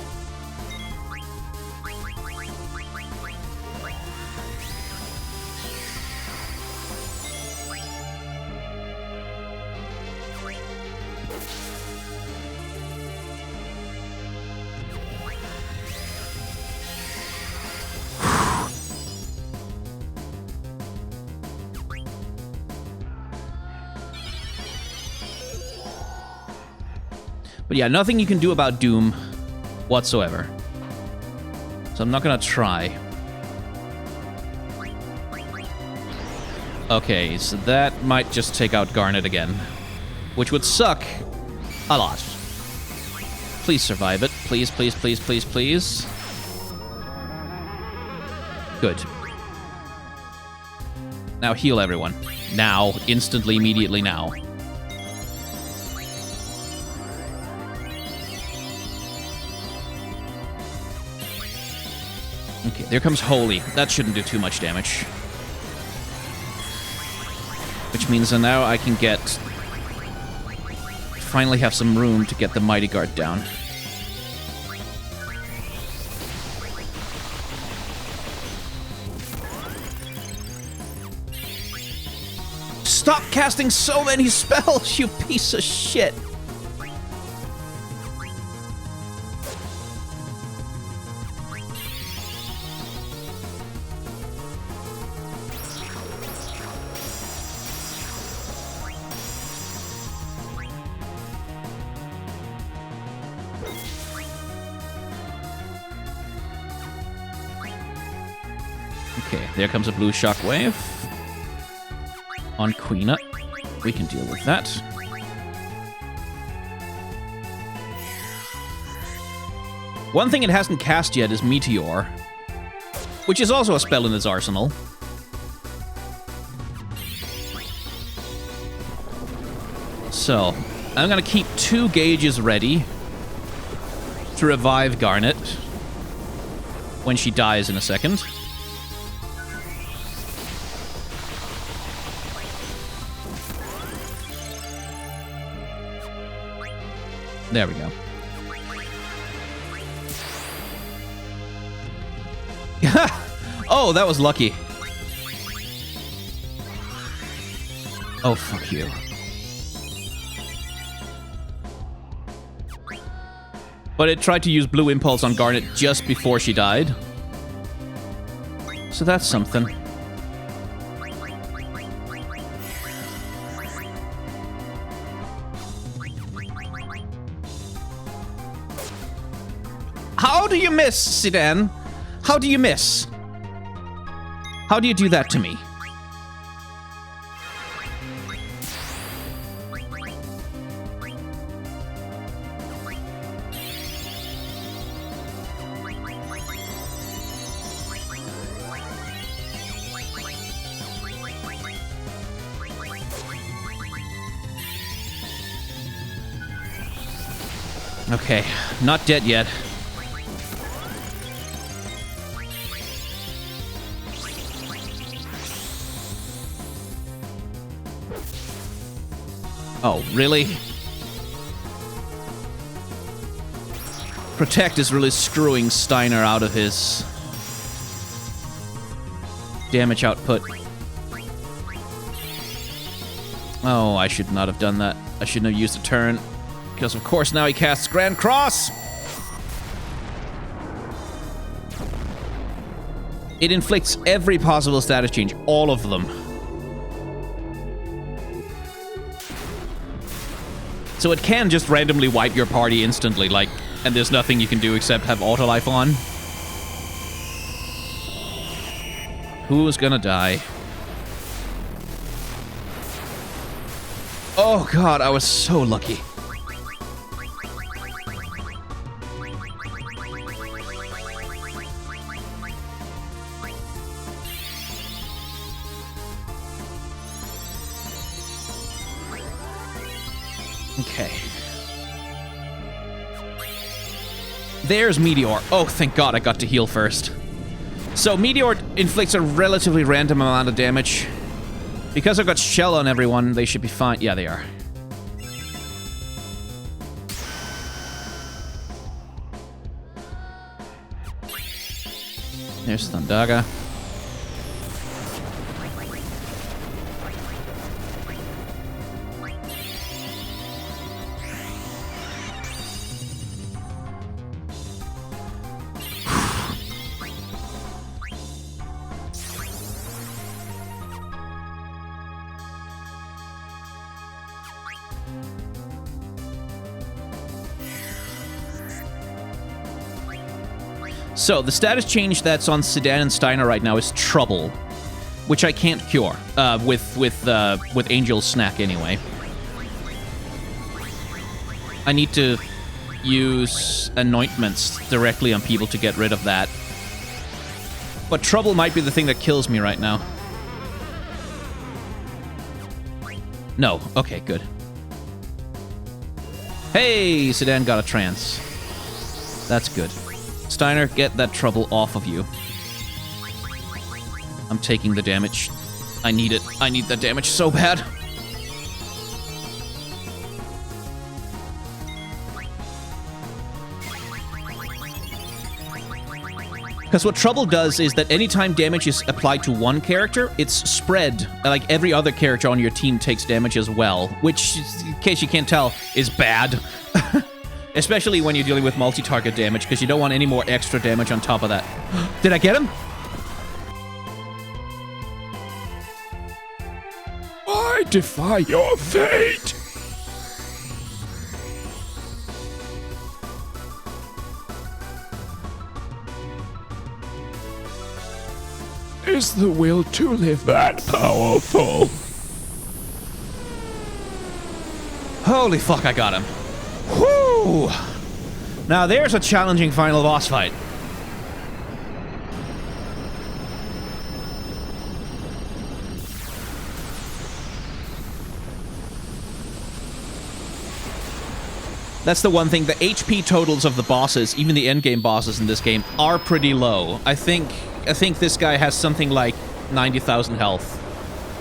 But yeah, nothing you can do about Doom whatsoever. So I'm not gonna try. Okay, so that might just take out Garnet again. Which would suck a lot. Please survive it. Please, please, please, please, please. Good. Now heal everyone. Now. Instantly, immediately now. Okay, there comes Holy. That shouldn't do too much damage. Which means that now I can get... finally have some room to get the Mighty Guard down. Stop casting so many spells, you piece of shit! Okay, there comes a blue shockwave. On Queena. We can deal with that. One thing it hasn't cast yet is Meteor, which is also a spell in its arsenal. So, I'm gonna keep 2 gauges ready to revive Garnet when she dies in a second. There we go. Oh, that was lucky. Oh, fuck you. But it tried to use Blue Impulse on Garnet just before she died. So that's something. How do you miss, Sedan? How do you miss? How do you do that to me? Okay, not dead yet. Oh, really? Protect is really screwing Steiner out of his damage output. Oh, I should not have done that. I shouldn't have used a turn. Because, of course, now he casts Grand Cross! It inflicts every possible status change. All of them. So it can just randomly wipe your party instantly, like, and there's nothing you can do except have Autolife on. Who's gonna die? Oh god, I was so lucky. Okay. There's Meteor. Oh, thank God I got to heal first. So, Meteor inflicts a relatively random amount of damage. Because I've got Shell on everyone, they should be fine. Yeah, they are. There's Thundaga. So, the status change that's on Sedan and Steiner right now is Trouble, which I can't cure with Angel's Snack anyway. I need to use anointments directly on people to get rid of that. But Trouble might be the thing that kills me right now. No. Okay, good. Hey, Sedan got a trance. That's good. Steiner, get that Trouble off of you. I'm taking the damage. I need it. I need that damage so bad. Because what Trouble does is that anytime damage is applied to one character, it's spread. Like, every other character on your team takes damage as well, which, in case you can't tell, is bad. Especially when you're dealing with multi-target damage, because you don't want any more extra damage on top of that. Did I get him? I defy your fate! Is the will to live that powerful? Holy fuck, I got him. Whoo! Now there's a challenging final boss fight. That's the one thing. The HP totals of the bosses, even the endgame bosses in this game, are pretty low. I think this guy has something like 90,000 health.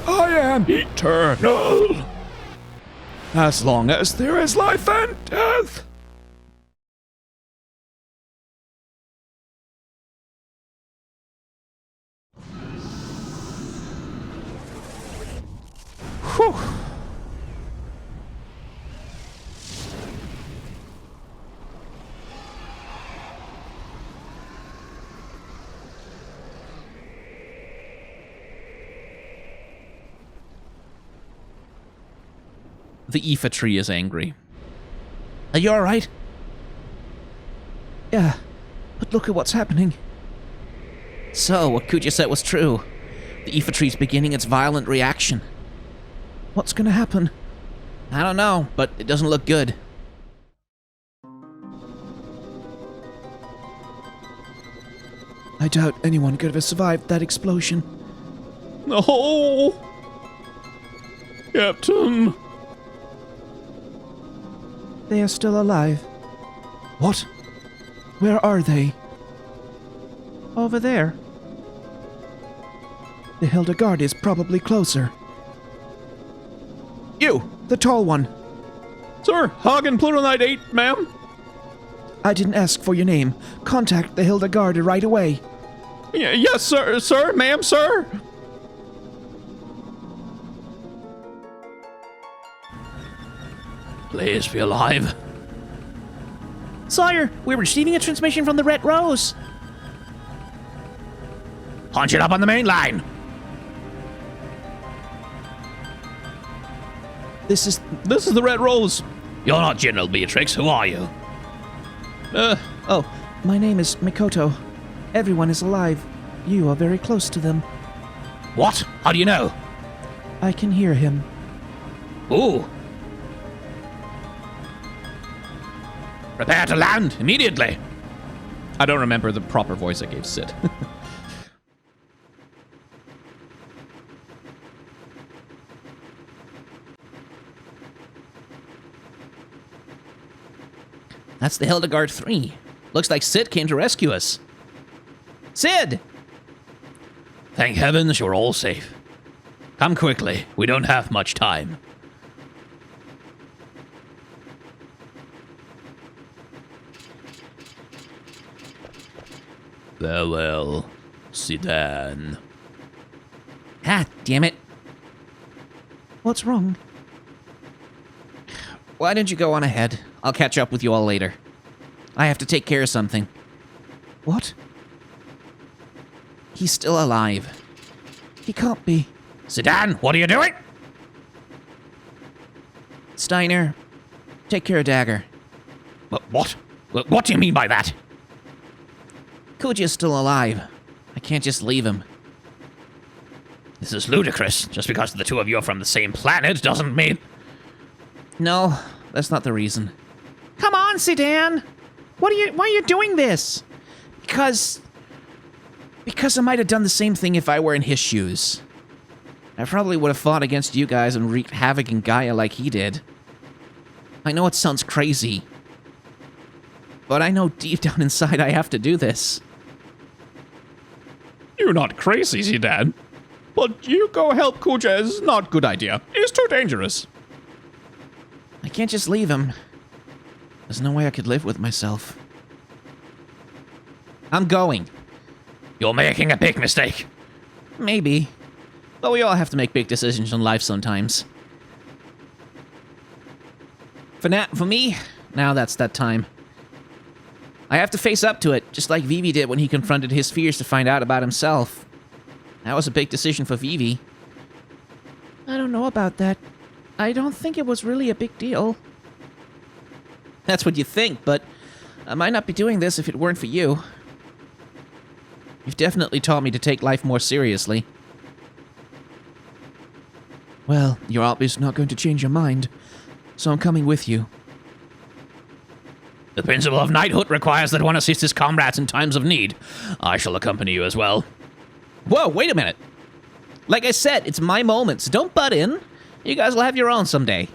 I am eternal. As long as there is life and death. Whew. The Aoife tree is angry. Are you alright? Yeah, but look at what's happening. So, what Kuja said was true. The Aoife tree's beginning its violent reaction. What's gonna happen? I don't know, but it doesn't look good. I doubt anyone could have survived that explosion. No! Captain! They are still alive. What? Where are they? Over there. The Hildegard is probably closer. You, the tall one. Sir, Hagen Plutonite 8, ma'am. I didn't ask for your name. Contact the Hildegard right away. Yes, sir, ma'am, sir. Please be alive. Sire, we're receiving a transmission from the Red Rose. Punch it up on the main line. This is the Red Rose. You're not General Beatrix. Who are you? Oh, my name is Mikoto. Everyone is alive. You are very close to them. What? How do you know? I can hear him. Ooh. Prepare to land immediately. I don't remember the proper voice I gave Sid. That's the Hildegard 3. Looks like Sid came to rescue us. Sid! Thank heavens you're all safe. Come quickly. We don't have much time. Farewell, Sedan. Ah, damn it. What's wrong? Why don't you go on ahead? I'll catch up with you all later. I have to take care of something. What? He's still alive. He can't be. Sedan, what are you doing? Steiner, take care of Dagger. What? What do you mean by that? Kuja's still alive. I can't just leave him. This is ludicrous. Just because the two of you are from the same planet doesn't mean... No, that's not the reason. Come on, Sedan! Why are you doing this? Because I might have done the same thing if I were in his shoes. I probably would have fought against you guys and wreaked havoc in Gaia like he did. I know it sounds crazy, but I know deep down inside I have to do this. You're not crazy, Sedan. But you go help Kuja is not a good idea. It's too dangerous. I can't just leave him. There's no way I could live with myself. I'm going. You're making a big mistake. Maybe. But we all have to make big decisions in life sometimes. For me, now that's that time. I have to face up to it, just like Vivi did when he confronted his fears to find out about himself. That was a big decision for Vivi. I don't know about that. I don't think it was really a big deal. That's what you think, but I might not be doing this if it weren't for you. You've definitely taught me to take life more seriously. Well, you're obviously not going to change your mind, so I'm coming with you. The principle of knighthood requires that one assist his comrades in times of need. I shall accompany you as well. Whoa, wait a minute. Like I said, it's my moment, so don't butt in. You guys will have your own someday.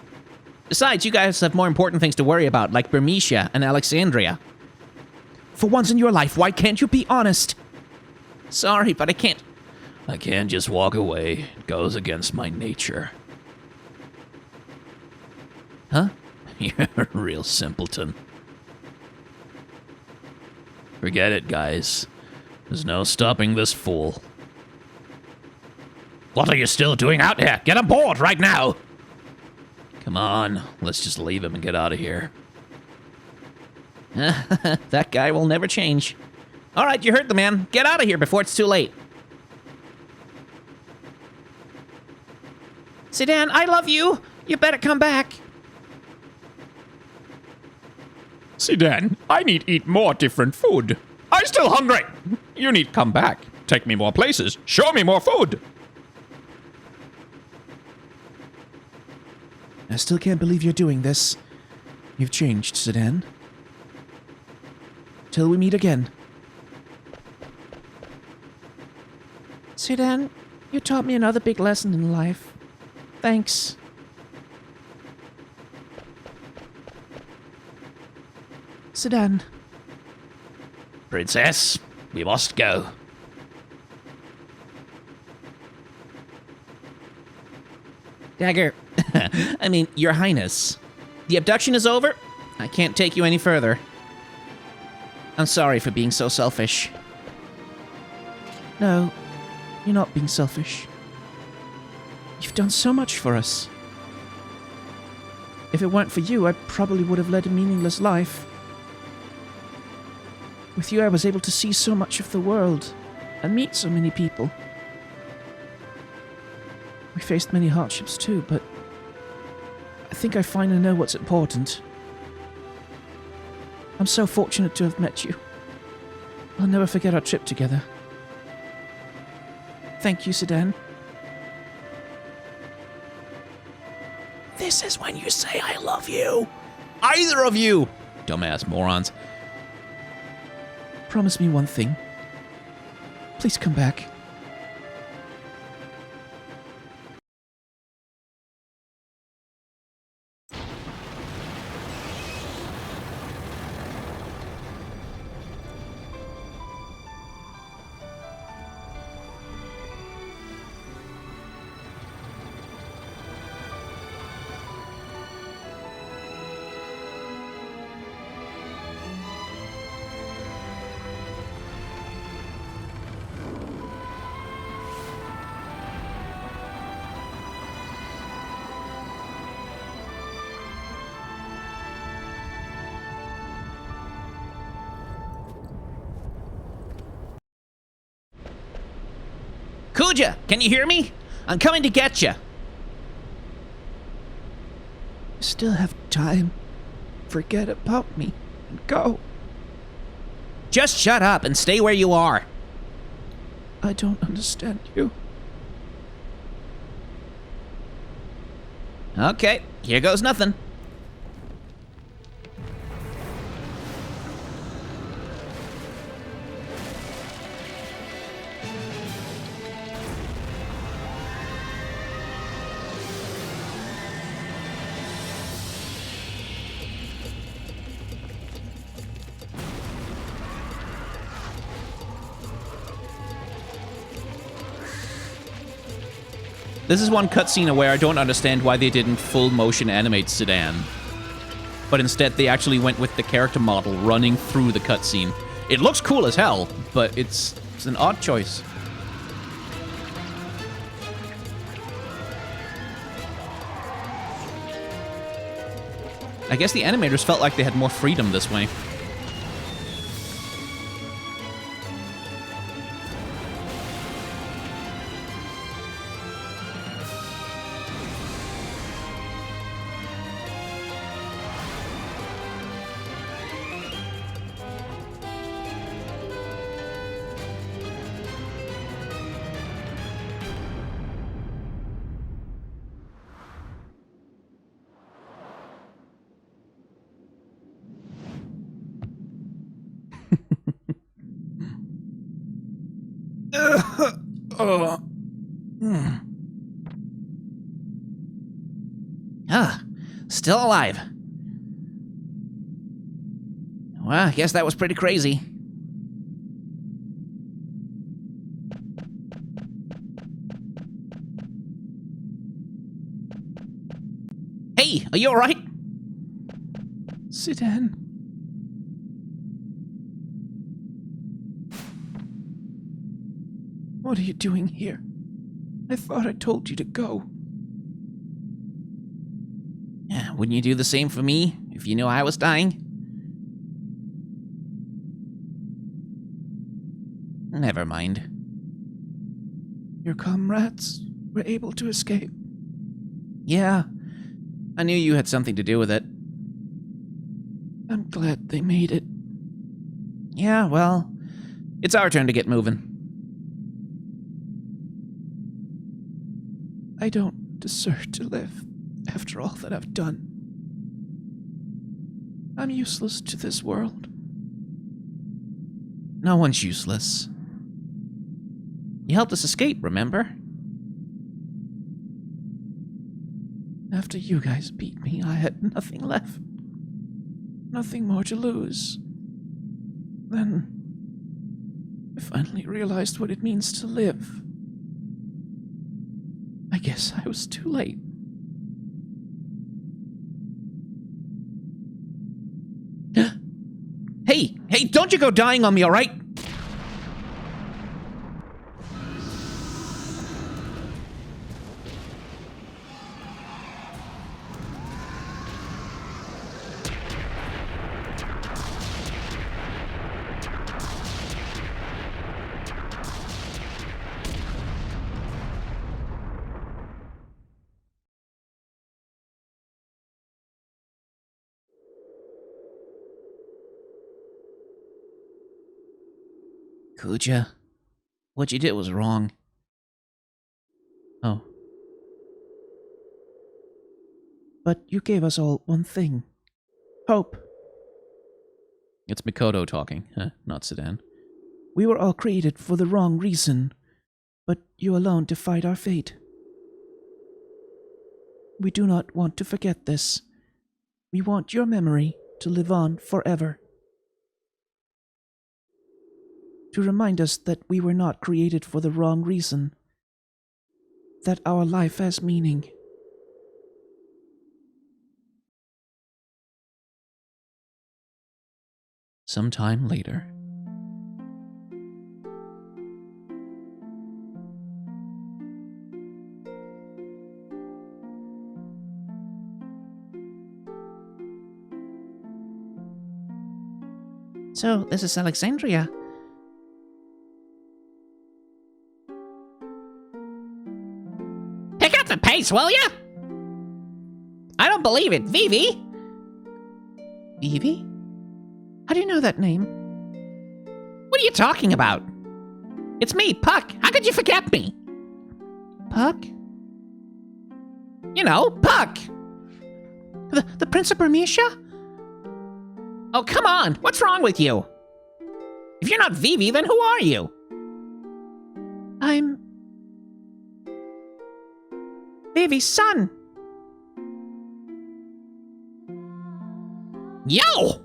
Besides, you guys have more important things to worry about, like Bermesia and Alexandria. For once in your life, why can't you be honest? Sorry, but I can't. I can't just walk away. It goes against my nature. Huh? You're a real simpleton. Forget it, guys. There's no stopping this fool. What are you still doing out here? Get aboard right now! Come on, let's just leave him and get out of here. That guy will never change. All right, you heard the man. Get out of here before it's too late. Sedan, I love you. You better come back. Sedan, I need eat more different food. I still hungry. You need come back. Take me more places. Show me more food. I still can't believe you're doing this. You've changed, Sedan. Till we meet again. Sedan, you taught me another big lesson in life. Thanks. Sedan. Princess, we must go. Dagger. I mean, Your Highness. The abduction is over. I can't take you any further. I'm sorry for being so selfish. No, you're not being selfish. You've done so much for us. If it weren't for you, I probably would have led a meaningless life. With you, I was able to see so much of the world and meet so many people. We faced many hardships too, but I think I finally know what's important. I'm so fortunate to have met you. I'll never forget our trip together. Thank you, Sedan. This is when you say I love you. Either of you! Dumbass morons. Promise me one thing. Please come back. Kuja, can you hear me? I'm coming to get you. Still have time. Forget about me and go. Just shut up and stay where you are. I don't understand you. Okay, here goes nothing. This is one cutscene where I don't understand why they didn't full motion animate Sedan. But instead they actually went with the character model running through the cutscene. It looks cool as hell, but it's an odd choice. I guess the animators felt like they had more freedom this way. Still alive. Well, I guess that was pretty crazy. Hey, are you alright? Sedan. What are you doing here? I thought I told you to go. Yeah, wouldn't you do the same for me if you knew I was dying? Never mind. Your comrades were able to escape. Yeah, I knew you had something to do with it. I'm glad they made it. Yeah, well, it's our turn to get moving. I don't deserve to live after all that I've done. I'm useless to this world. No one's useless. You helped us escape, remember? After you guys beat me, I had nothing left. Nothing more to lose. Then I finally realized what it means to live. I guess I was too late. Hey, don't you go dying on me, alright? Kuja, what you did was wrong. Oh. But you gave us all one thing. Hope. It's Mikoto talking, not Sedan. We were all created for the wrong reason, but you alone defied our fate. We do not want to forget this. We want your memory to live on forever. To remind us that we were not created for the wrong reason. That our life has meaning. Sometime later. So, this is Alexandria. Pick up the pace, will ya? I don't believe it, Vivi. Vivi? How do you know that name? What are you talking about? It's me, Puck. How could you forget me? Puck? You know, Puck. The Prince of Bermesia? Oh, come on. What's wrong with you? If you're not Vivi, then who are you? I'm... Vivi's son. Yo!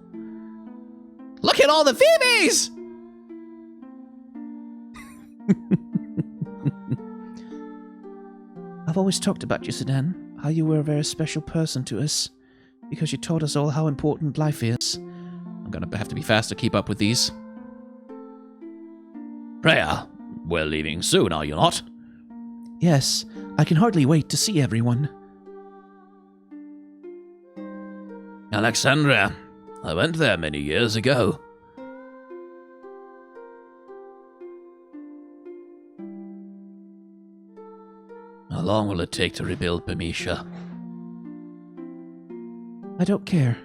Look at all the Vivis! I've always talked about you, Sedan, how you were a very special person to us, because you taught us all how important life is. I'm gonna have to be fast to keep up with these. Freya, we're leaving soon, are you not? Yes, I can hardly wait to see everyone. Alexandria, I went there many years ago. How long will it take to rebuild Bermesia? I don't care,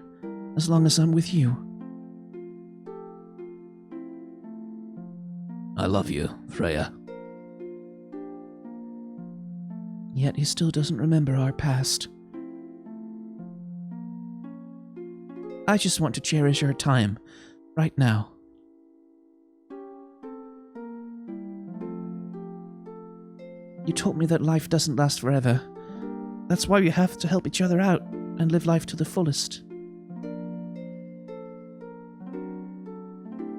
as long as I'm with you. I love you, Freya. Yet he still doesn't remember our past. I just want to cherish our time, right now. You taught me that life doesn't last forever. That's why we have to help each other out and live life to the fullest.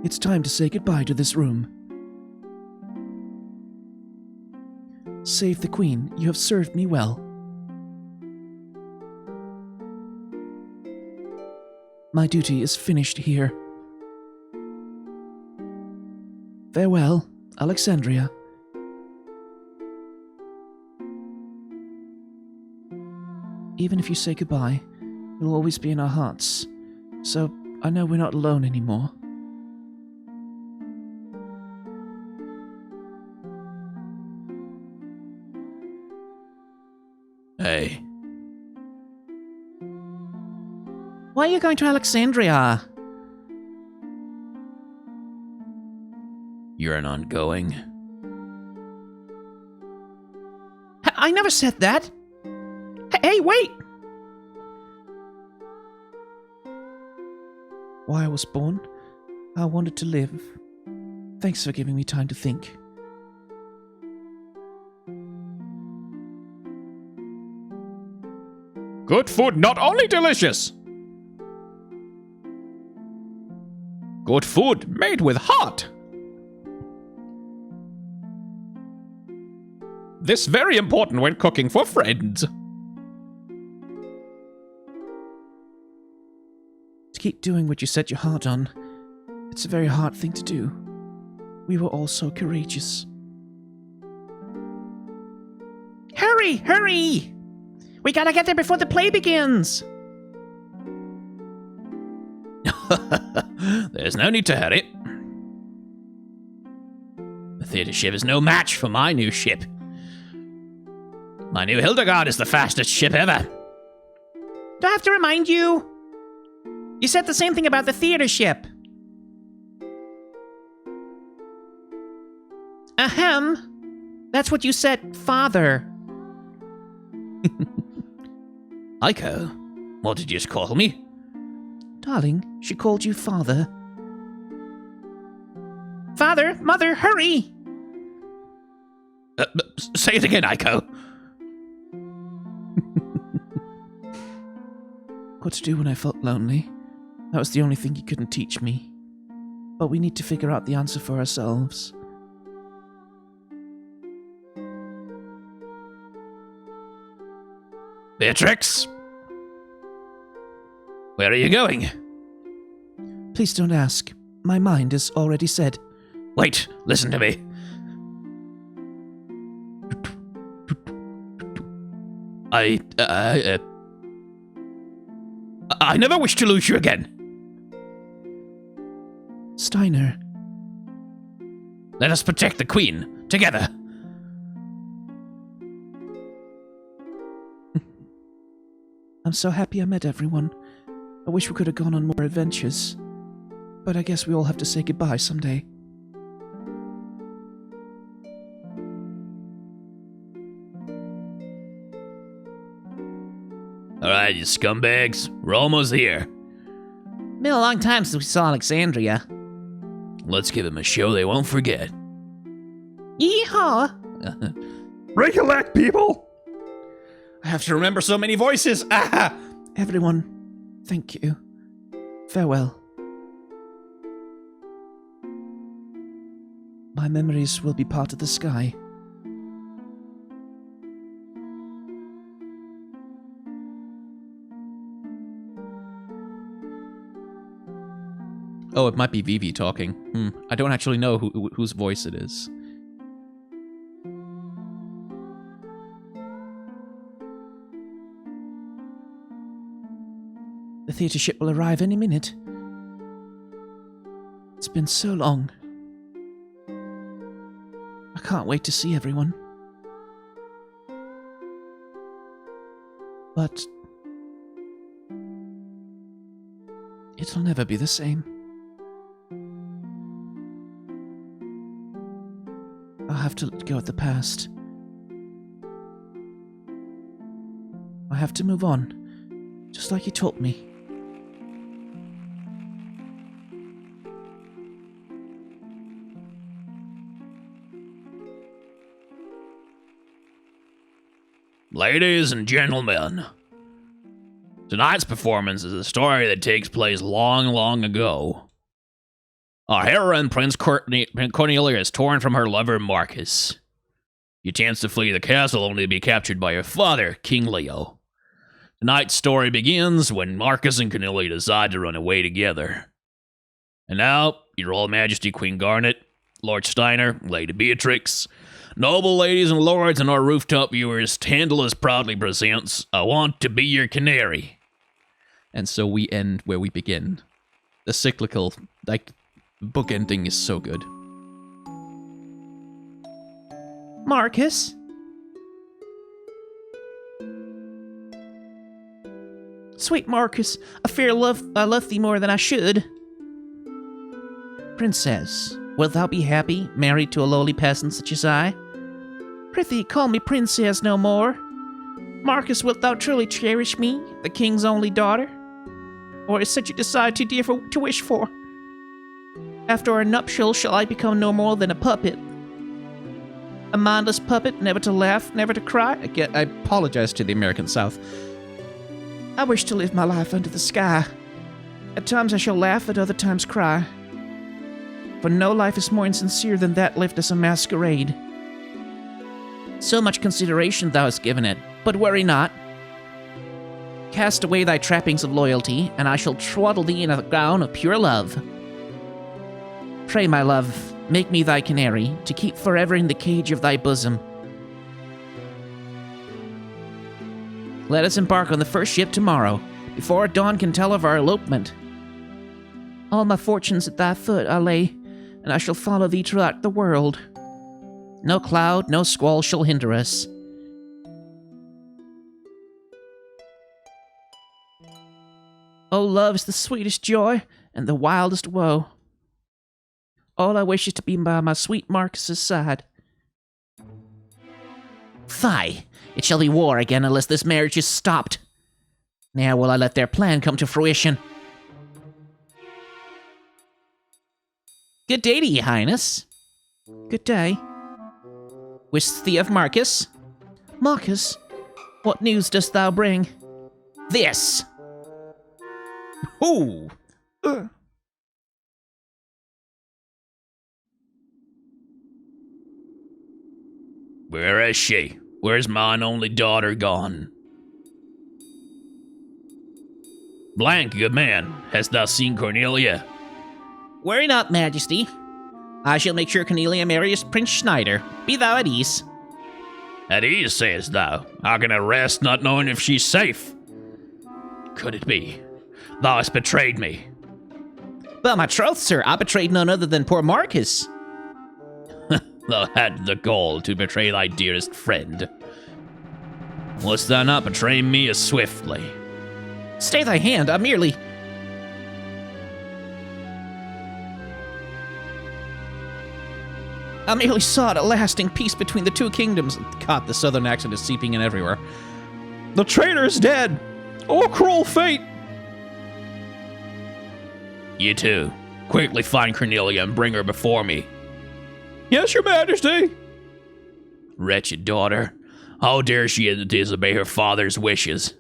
It's time to say goodbye to this room. Save the Queen, you have served me well. My duty is finished here. Farewell, Alexandria. Even if you say goodbye, you'll always be in our hearts, so I know we're not alone anymore. Hey. Why are you going to Alexandria? You're not going. I never said that. Hey, wait! Why I was born, I wanted to live. Thanks for giving me time to think. Good food, not only delicious. Good food made with heart. This very important when cooking for friends. To keep doing what you set your heart on, it's a very hard thing to do. We were all so courageous. Hurry, hurry! We gotta get there before the play begins! There's no need to hurry. The theater ship is no match for my new ship. My new Hildegard is the fastest ship ever. Do I have to remind you? You said the same thing about the theater ship. Ahem. That's what you said, father. Aiko, what did you just call me? Darling, she called you father. Father, mother, hurry! Say it again, Aiko. What to do when I felt lonely. That was the only thing you couldn't teach me. But we need to figure out the answer for ourselves. Beatrix? Where are you going? Please don't ask. My mind is already said. Wait, listen to me. I never wish to lose you again. Steiner. Let us protect the Queen, together. I'm so happy I met everyone. I wish we could have gone on more adventures. But I guess we all have to say goodbye someday. Alright, you scumbags. We're almost here. Been a long time since we saw Alexandria. Let's give them a show they won't forget. Yeehaw! Recollect, people! I have to remember so many voices. Ah! Everyone, thank you. Farewell. My memories will be part of the sky. Oh, it might be Vivi talking. I don't actually know whose voice it is. The theater ship will arrive any minute. It's been so long. I can't wait to see everyone. But it'll never be the same. I'll have to let go of the past. I have to move on, just like you taught me. Ladies and gentlemen, tonight's performance is a story that takes place long, long ago. Our heroine, Prince Cornelia, is torn from her lover, Marcus. You chance to flee the castle only to be captured by your father, King Leo. Tonight's story begins when Marcus and Cornelia decide to run away together. And now, Your Royal Majesty Queen Garnet, Lord Steiner, Lady Beatrix, noble ladies and lords, and our rooftop viewers, Tantalus proudly presents I Want to Be Your Canary. And so we end where we begin. The cyclical, book ending is so good. Marcus? Sweet Marcus, I fear I love thee more than I should. Princess, wilt thou be happy, married to a lowly peasant such as I? Prithee, call me princess no more. Marcus, wilt thou truly cherish me, the king's only daughter? Or is such a desire too dear to wish for? After our nuptials, shall I become no more than a puppet? A mindless puppet, never to laugh, never to cry? Again, I apologize to the American South. I wish to live my life under the sky. At times I shall laugh, at other times cry. For no life is more insincere than that lived as a masquerade. So much consideration thou hast given it, but worry not. Cast away thy trappings of loyalty, and I shall twaddle thee in a gown of pure love. Pray, my love, make me thy canary, to keep forever in the cage of thy bosom. Let us embark on the first ship tomorrow, before dawn can tell of our elopement. All my fortunes at thy foot I lay, and I shall follow thee throughout the world. No cloud, no squall shall hinder us. Oh, love is the sweetest joy, and the wildest woe. All I wish is to be by my sweet Marcus's side. Fie! It shall be war again unless this marriage is stopped. Ne'er will I let their plan come to fruition. Good day to ye, Highness. Good day. Wist thee of Marcus? Marcus, what news dost thou bring? This! Ooh! Where is she? Where's mine only daughter gone? Blank, good man, hast thou seen Cornelia? Worry not, Majesty. I shall make sure Cornelia marries Prince Schneider. Be thou at ease. At ease, sayest thou? How can I rest not knowing if she's safe? Could it be? Thou hast betrayed me. But my troth, sir, I betrayed none other than poor Marcus. Thou had the gall to betray thy dearest friend. Wouldst thou not betray me as swiftly? Stay thy hand, I merely sought a lasting peace between the two kingdoms. God, the southern accent is seeping in everywhere. The traitor is dead! Oh, cruel fate! You two, quickly find Cornelia and bring her before me. Yes, your majesty! Wretched daughter, how dare she disobey her father's wishes?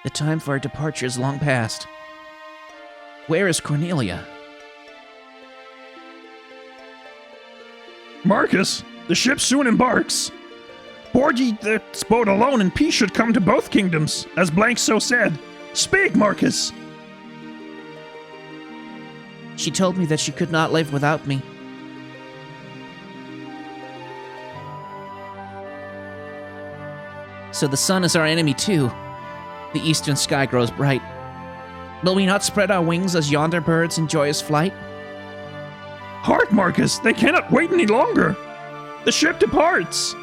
The time for our departure is long past. Where is Cornelia? Marcus, the ship soon embarks. Board ye this boat alone, and peace should come to both kingdoms, as Blank so said. Speak, Marcus! She told me that she could not live without me. So the sun is our enemy too. The eastern sky grows bright. Will we not spread our wings as yonder birds in joyous flight? Hark, Marcus, they cannot wait any longer. The ship departs.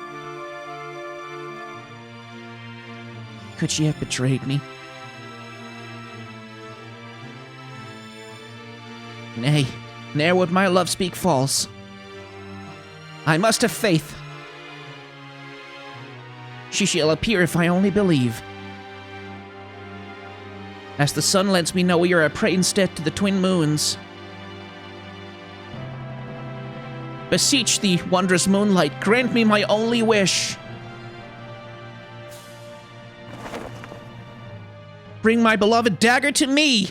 Could she have betrayed me? Nay, ne'er would my love speak false. I must have faith. She shall appear if I only believe. As the sun lets me know we are a prey instead to the twin moons. Beseech thee, wondrous moonlight, grant me my only wish. Bring my beloved dagger to me!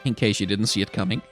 In case you didn't see it coming.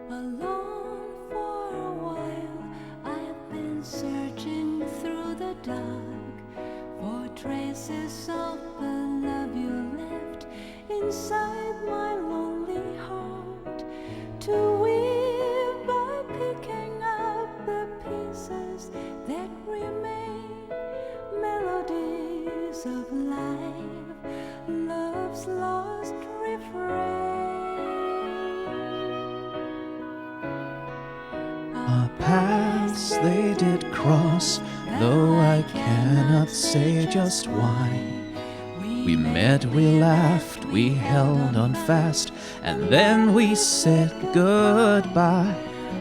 Alone for a while, I've been searching through the dark for traces of the love you left inside my lonely heart. To weave by picking up the pieces that remain, melodies of life, love's lost refrain. Our paths they did cross, though I cannot say just why. We met, we laughed, we held on fast, and then we said goodbye.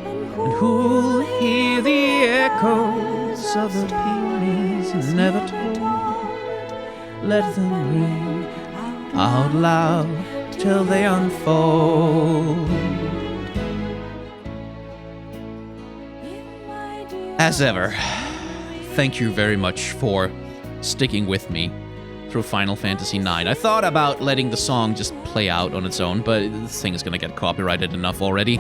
And who'll hear the echoes of the peals never told? Let them ring out loud till they unfold. As ever, thank you very much for sticking with me through Final Fantasy IX. I thought about letting the song just play out on its own, but this thing is going to get copyrighted enough already.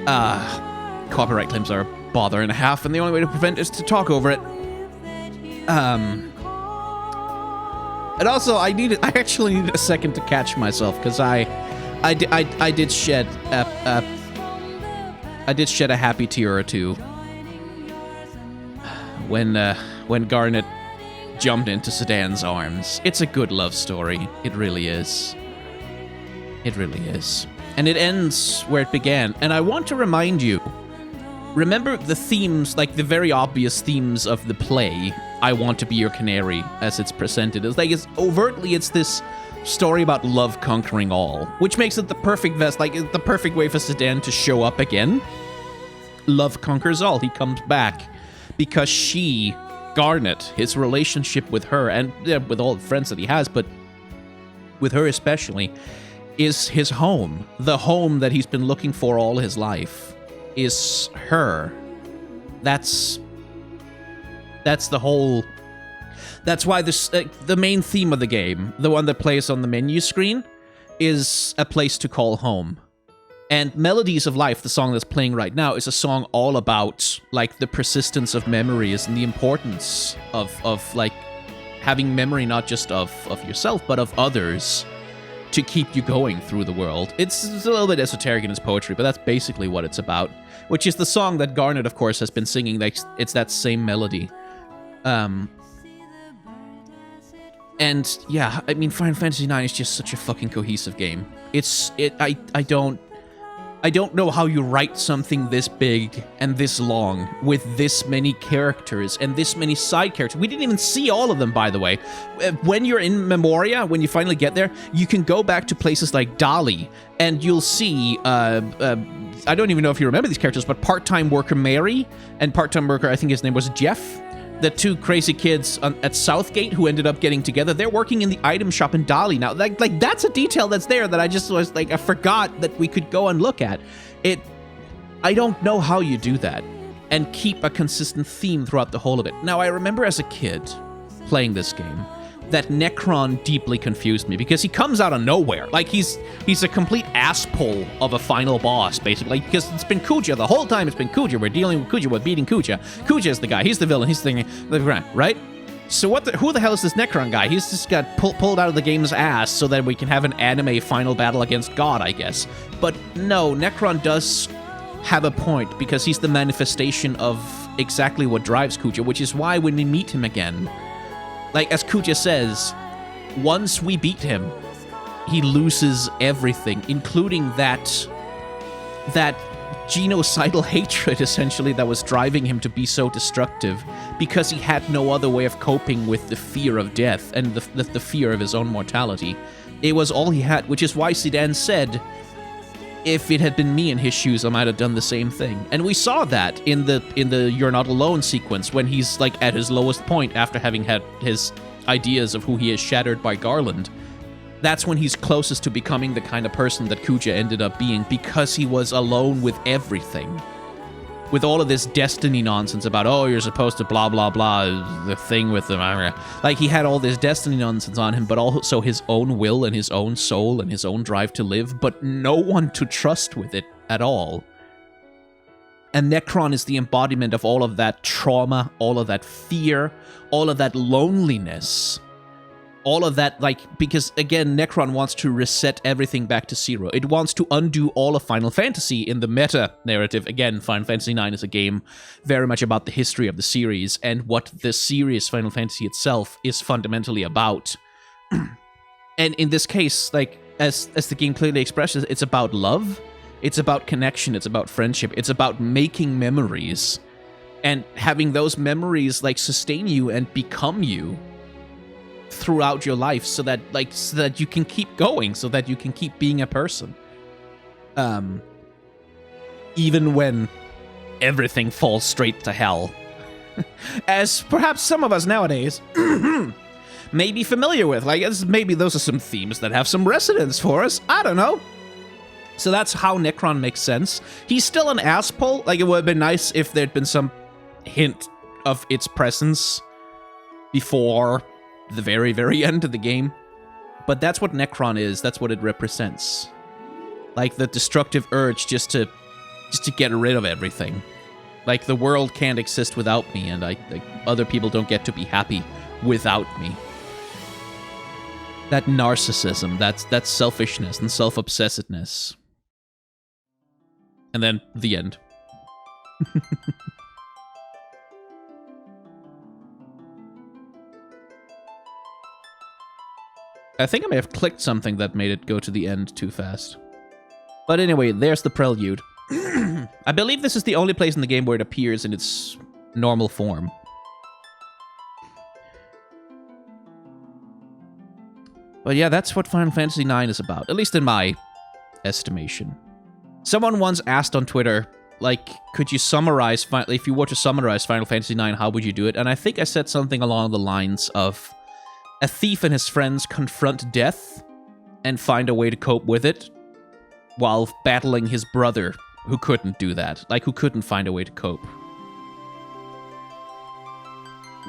Copyright claims are a bother and a half, and the only way to prevent it is to talk over it. And also, I actually needed a second to catch myself, because I did shed a happy tear or two when Garnet jumped into Sedan's arms. It's a good love story. It really is. It really is. And it ends where it began. And I want to remind you, remember the themes, like the very obvious themes of the play, I Want to Be Your Canary, as it's presented. It's like, it's this story about love conquering all, which makes it the perfect the perfect way for Sedan to show up again. Love conquers all. He comes back because she, Garnet, his relationship with her, and with all the friends that he has, but with her especially, is his home. The home that he's been looking for all his life is her. That's the whole... That's why this the main theme of the game, the one that plays on the menu screen, is A Place to Call Home. And Melodies of Life, the song that's playing right now, is a song all about, like, the persistence of memories and the importance of like, having memory not just of yourself, but of others to keep you going through the world. It's a little bit esoteric in its poetry, but that's basically what it's about. Which is the song that Garnet, of course, has been singing. Like, it's that same melody. And, yeah, I mean, Final Fantasy IX is just such a fucking cohesive game. I don't know how you write something this big and this long with this many characters and this many side characters. We didn't even see all of them, by the way. When you're in Memoria, when you finally get there, you can go back to places like Dali, and you'll see, I don't even know if you remember these characters, but part-time worker Mary and part-time worker, I think his name was Jeff, the two crazy kids at Southgate who ended up getting together. They're working in the item shop in Dali now. Like that's a detail that's there that I just was like, I forgot that we could go and look at it. I don't know how you do that and keep a consistent theme throughout the whole of it. Now, I remember as a kid playing this game that Necron deeply confused me because he comes out of nowhere. Like, he's a complete asshole of a final boss, basically, because it's been Kuja the whole time. It's been Kuja. We're dealing with Kuja. We're beating Kuja. Kuja is the guy. He's the villain. He's the thing, right? So who the hell is this Necron guy? He's just got pulled out of the game's ass so that we can have an anime final battle against God, I guess. But no, Necron does have a point because he's the manifestation of exactly what drives Kuja, which is why when we meet him again, like, as Kuja says, once we beat him, he loses everything, including that genocidal hatred, essentially, that was driving him to be so destructive, because he had no other way of coping with the fear of death and the fear of his own mortality. It was all he had, which is why Sedan said, if it had been me in his shoes, I might have done the same thing. And we saw that in the You're Not Alone sequence, when he's, like, at his lowest point after having had his ideas of who he is shattered by Garland. That's when he's closest to becoming the kind of person that Kuja ended up being, because he was alone with everything. With all of this destiny nonsense about, oh, you're supposed to blah, blah, blah, the thing with them. Like, he had all this destiny nonsense on him, but also his own will and his own soul and his own drive to live, but no one to trust with it at all. And Necron is the embodiment of all of that trauma, all of that fear, all of that loneliness. All of that, like, because, again, Necron wants to reset everything back to zero. It wants to undo all of Final Fantasy in the meta-narrative. Again, Final Fantasy IX is a game very much about the history of the series and what the series Final Fantasy itself is fundamentally about. And in this case, like, as the game clearly expresses, it's about love, it's about connection, it's about friendship, it's about making memories, and having those memories, like, sustain you and become you throughout your life so that you can keep going, so that you can keep being a person. Even when everything falls straight to hell. As perhaps some of us nowadays may be familiar with. Like, maybe those are some themes that have some resonance for us. I don't know. So that's how Necron makes sense. He's still an asshole. Like, it would have been nice if there'd been some hint of its presence before the very, very end of the game. But that's what Necron is. That's what it represents. Like, the destructive urge just to get rid of everything. Like, the world can't exist without me, and other people don't get to be happy without me. That narcissism, that selfishness and self-obsessedness. And then the end. I think I may have clicked something that made it go to the end too fast. But anyway, there's the prelude. I believe this is the only place in the game where it appears in its normal form. But yeah, that's what Final Fantasy IX is about, at least in my estimation. Someone once asked on Twitter, like, could you summarize, if you were to summarize Final Fantasy IX, how would you do it? And I think I said something along the lines of, a thief and his friends confront death and find a way to cope with it while battling his brother, who couldn't do that. Like, who couldn't find a way to cope.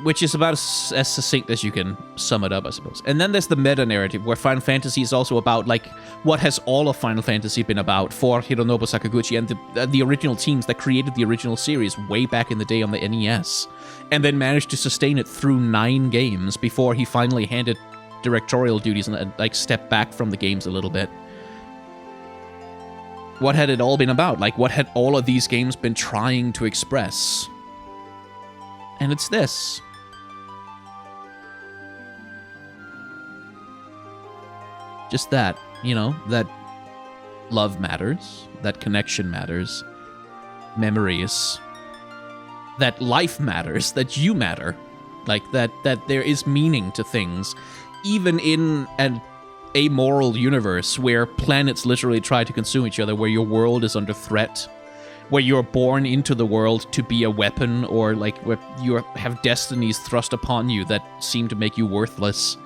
Which is about as succinct as you can sum it up, I suppose. And then there's the meta-narrative, where Final Fantasy is also about, like, what has all of Final Fantasy been about for Hironobu Sakaguchi and the original teams that created the original series way back in the day on the NES, and then managed to sustain it through 9 games before he finally handed directorial duties and, like, stepped back from the games a little bit. What had it all been about? Like, what had all of these games been trying to express? And it's this. Just that, you know, that love matters, that connection matters, memories, that life matters, that you matter, like that there is meaning to things, even in an amoral universe where planets literally try to consume each other, where your world is under threat, where you're born into the world to be a weapon, or like where you have destinies thrust upon you that seem to make you worthless.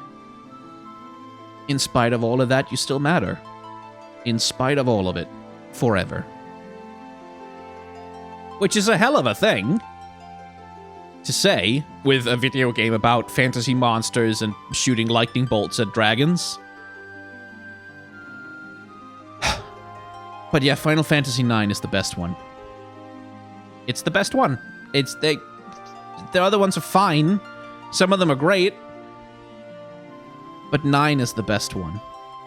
In spite of all of that, you still matter. In spite of all of it, forever. Which is a hell of a thing to say with a video game about fantasy monsters and shooting lightning bolts at dragons. But yeah, Final Fantasy IX is the best one. It's the best one. The other ones are fine. Some of them are great. But 9 is the best one.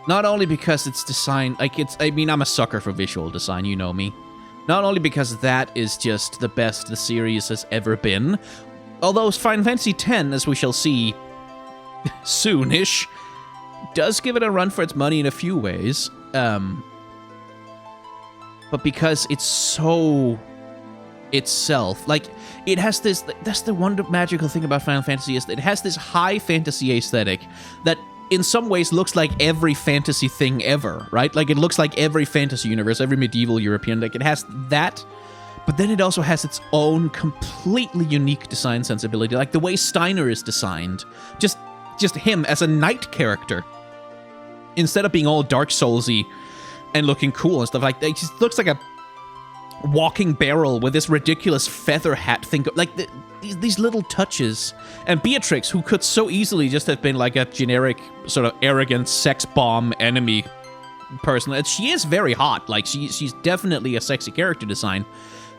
Not only because it's designed, like I'm a sucker for visual design, you know me. Not only because that is just the best the series has ever been, although Final Fantasy X, as we shall see soonish, does give it a run for its money in a few ways. But because it's so itself, like, it has this, that's the magical thing about Final Fantasy, is that it has this high fantasy aesthetic that in some ways looks like every fantasy thing ever, right? Like, it looks like every fantasy universe, every medieval European, like, it has that, but then it also has its own completely unique design sensibility, like the way Steiner is designed. Just him as a knight character. Instead of being all Dark Souls-y and looking cool and stuff, like, it just looks like a walking barrel with this ridiculous feather hat thing, like these little touches. And Beatrix, who could so easily just have been like a generic sort of arrogant sex bomb enemy person, and she is very hot, like she's definitely a sexy character design.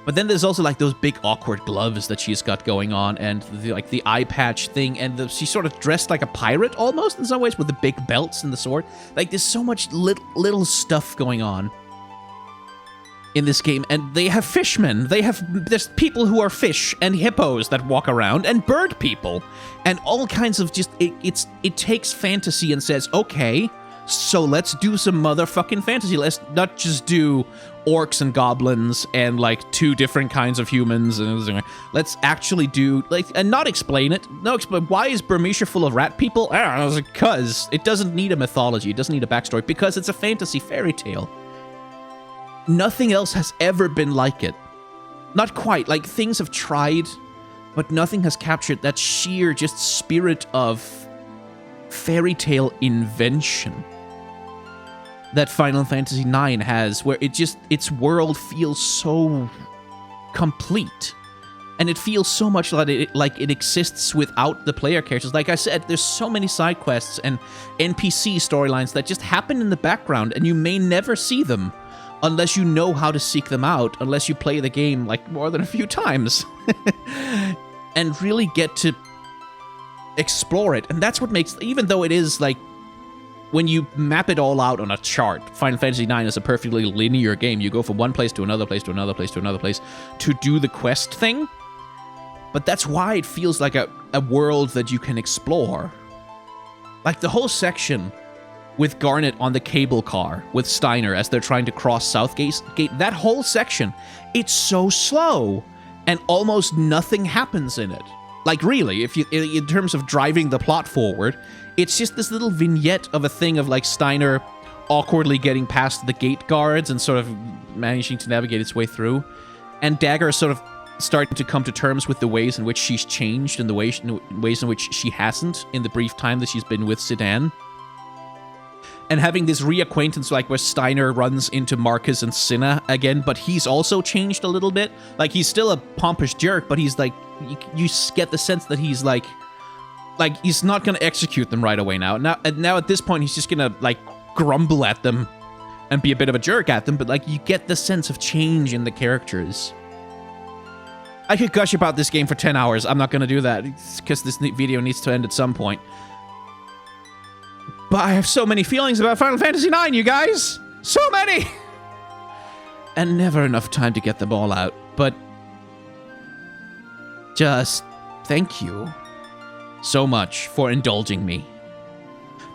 But then there's also like those big awkward gloves that she's got going on, and the eye patch thing, and she's sort of dressed like a pirate almost in some ways with the big belts and the sword. Like, there's so much little stuff going on in this game, and they have fishmen. There's people who are fish and hippos that walk around, and bird people, and all kinds of just, it takes fantasy and says, okay, So let's do some motherfucking fantasy. Let's not just do orcs and goblins and like 2 different kinds of humans. And let's actually do like, and not explain it. No, explain why is Burmecia full of rat people? I don't know, because it doesn't need a mythology. It doesn't need a backstory because it's a fantasy fairy tale. Nothing else has ever been like it. Not quite. Like things have tried, but nothing has captured that sheer just spirit of fairy tale invention that Final Fantasy IX has, where its world feels so complete. And it feels so much like it exists without the player characters. Like I said, there's so many side quests and NPC storylines that just happen in the background, and you may never see them unless you know how to seek them out, unless you play the game like more than a few times. And really get to explore it. And that's what makes, even though it is like, when you map it all out on a chart, Final Fantasy IX is a perfectly linear game. You go from one place to another place to another place to another place to do the quest thing. But that's why it feels like a world that you can explore. Like the whole section with Garnet on the cable car with Steiner as they're trying to cross Southgate, that whole section, it's so slow and almost nothing happens in it. Like really, if you in terms of driving the plot forward, it's just this little vignette of a thing of like Steiner awkwardly getting past the gate guards and sort of managing to navigate its way through, and Dagger sort of starting to come to terms with the ways in which she's changed and the ways in which she hasn't in the brief time that she's been with Zidane. And having this reacquaintance, like where Steiner runs into Marcus and Cinna again, but he's also changed a little bit. Like he's still a pompous jerk, but he's like, you get the sense that he's like he's not gonna execute them right away now. Now at this point, he's just gonna like grumble at them and be a bit of a jerk at them. But like you get the sense of change in the characters. I could gush about this game for 10 hours. I'm not gonna do that because this video needs to end at some point. But I have so many feelings about Final Fantasy IX, you guys! So many! And never enough time to get them all out. But just thank you so much for indulging me.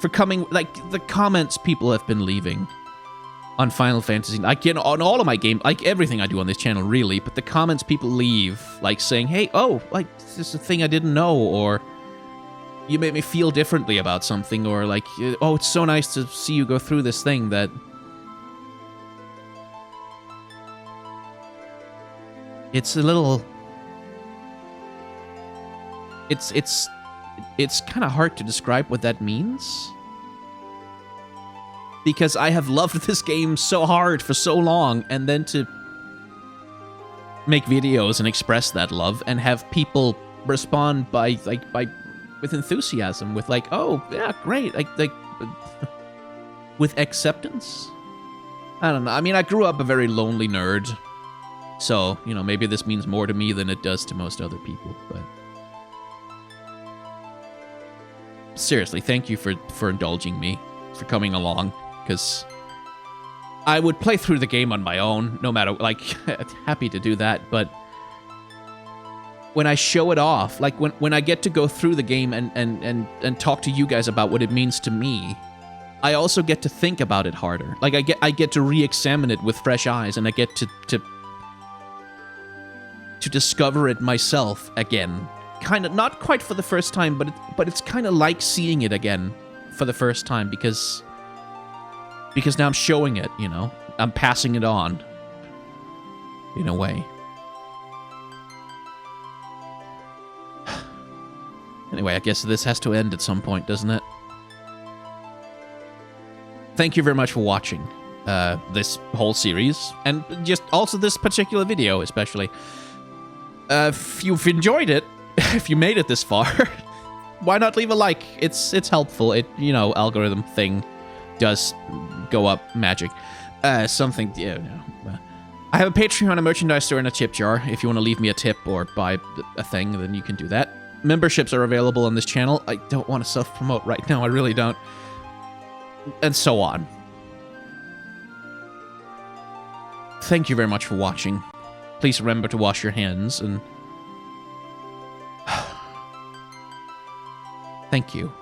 For coming, like, the comments people have been leaving on Final Fantasy, like, you know, on all of my games, like everything I do on this channel, really, but the comments people leave, like saying, hey, oh, like, this is a thing I didn't know, or you made me feel differently about something, or like, oh, it's so nice to see you go through this thing that... It's a little... It's kind of hard to describe what that means. Because I have loved this game so hard for so long, and then to make videos and express that love, and have people respond by with enthusiasm, with like, oh, yeah, great, like with acceptance. I don't know. I mean, I grew up a very lonely nerd, so, you know, maybe this means more to me than it does to most other people, but... Seriously, thank you for indulging me, for coming along, because I would play through the game on my own, no matter, like, happy to do that, but when I show it off, like, when I get to go through the game and talk to you guys about what it means to me, I also get to think about it harder. Like, I get to re-examine it with fresh eyes, and I get to discover it myself again. Kind of, not quite for the first time, but it's kind of like seeing it again for the first time, because now I'm showing it, you know? I'm passing it on, in a way. Anyway, I guess this has to end at some point, doesn't it? Thank you very much for watching this whole series, and just also this particular video, especially. If you've enjoyed it, if you made it this far, why not leave a like? It's helpful. It, you know, algorithm thing does go up magic. Something, yeah. I have a Patreon, a merchandise store, and a tip jar. If you want to leave me a tip or buy a thing, then you can do that. Memberships are available on this channel. I don't want to self-promote right now. I really don't. And so on. Thank you very much for watching. Please remember to wash your hands, and... Thank you.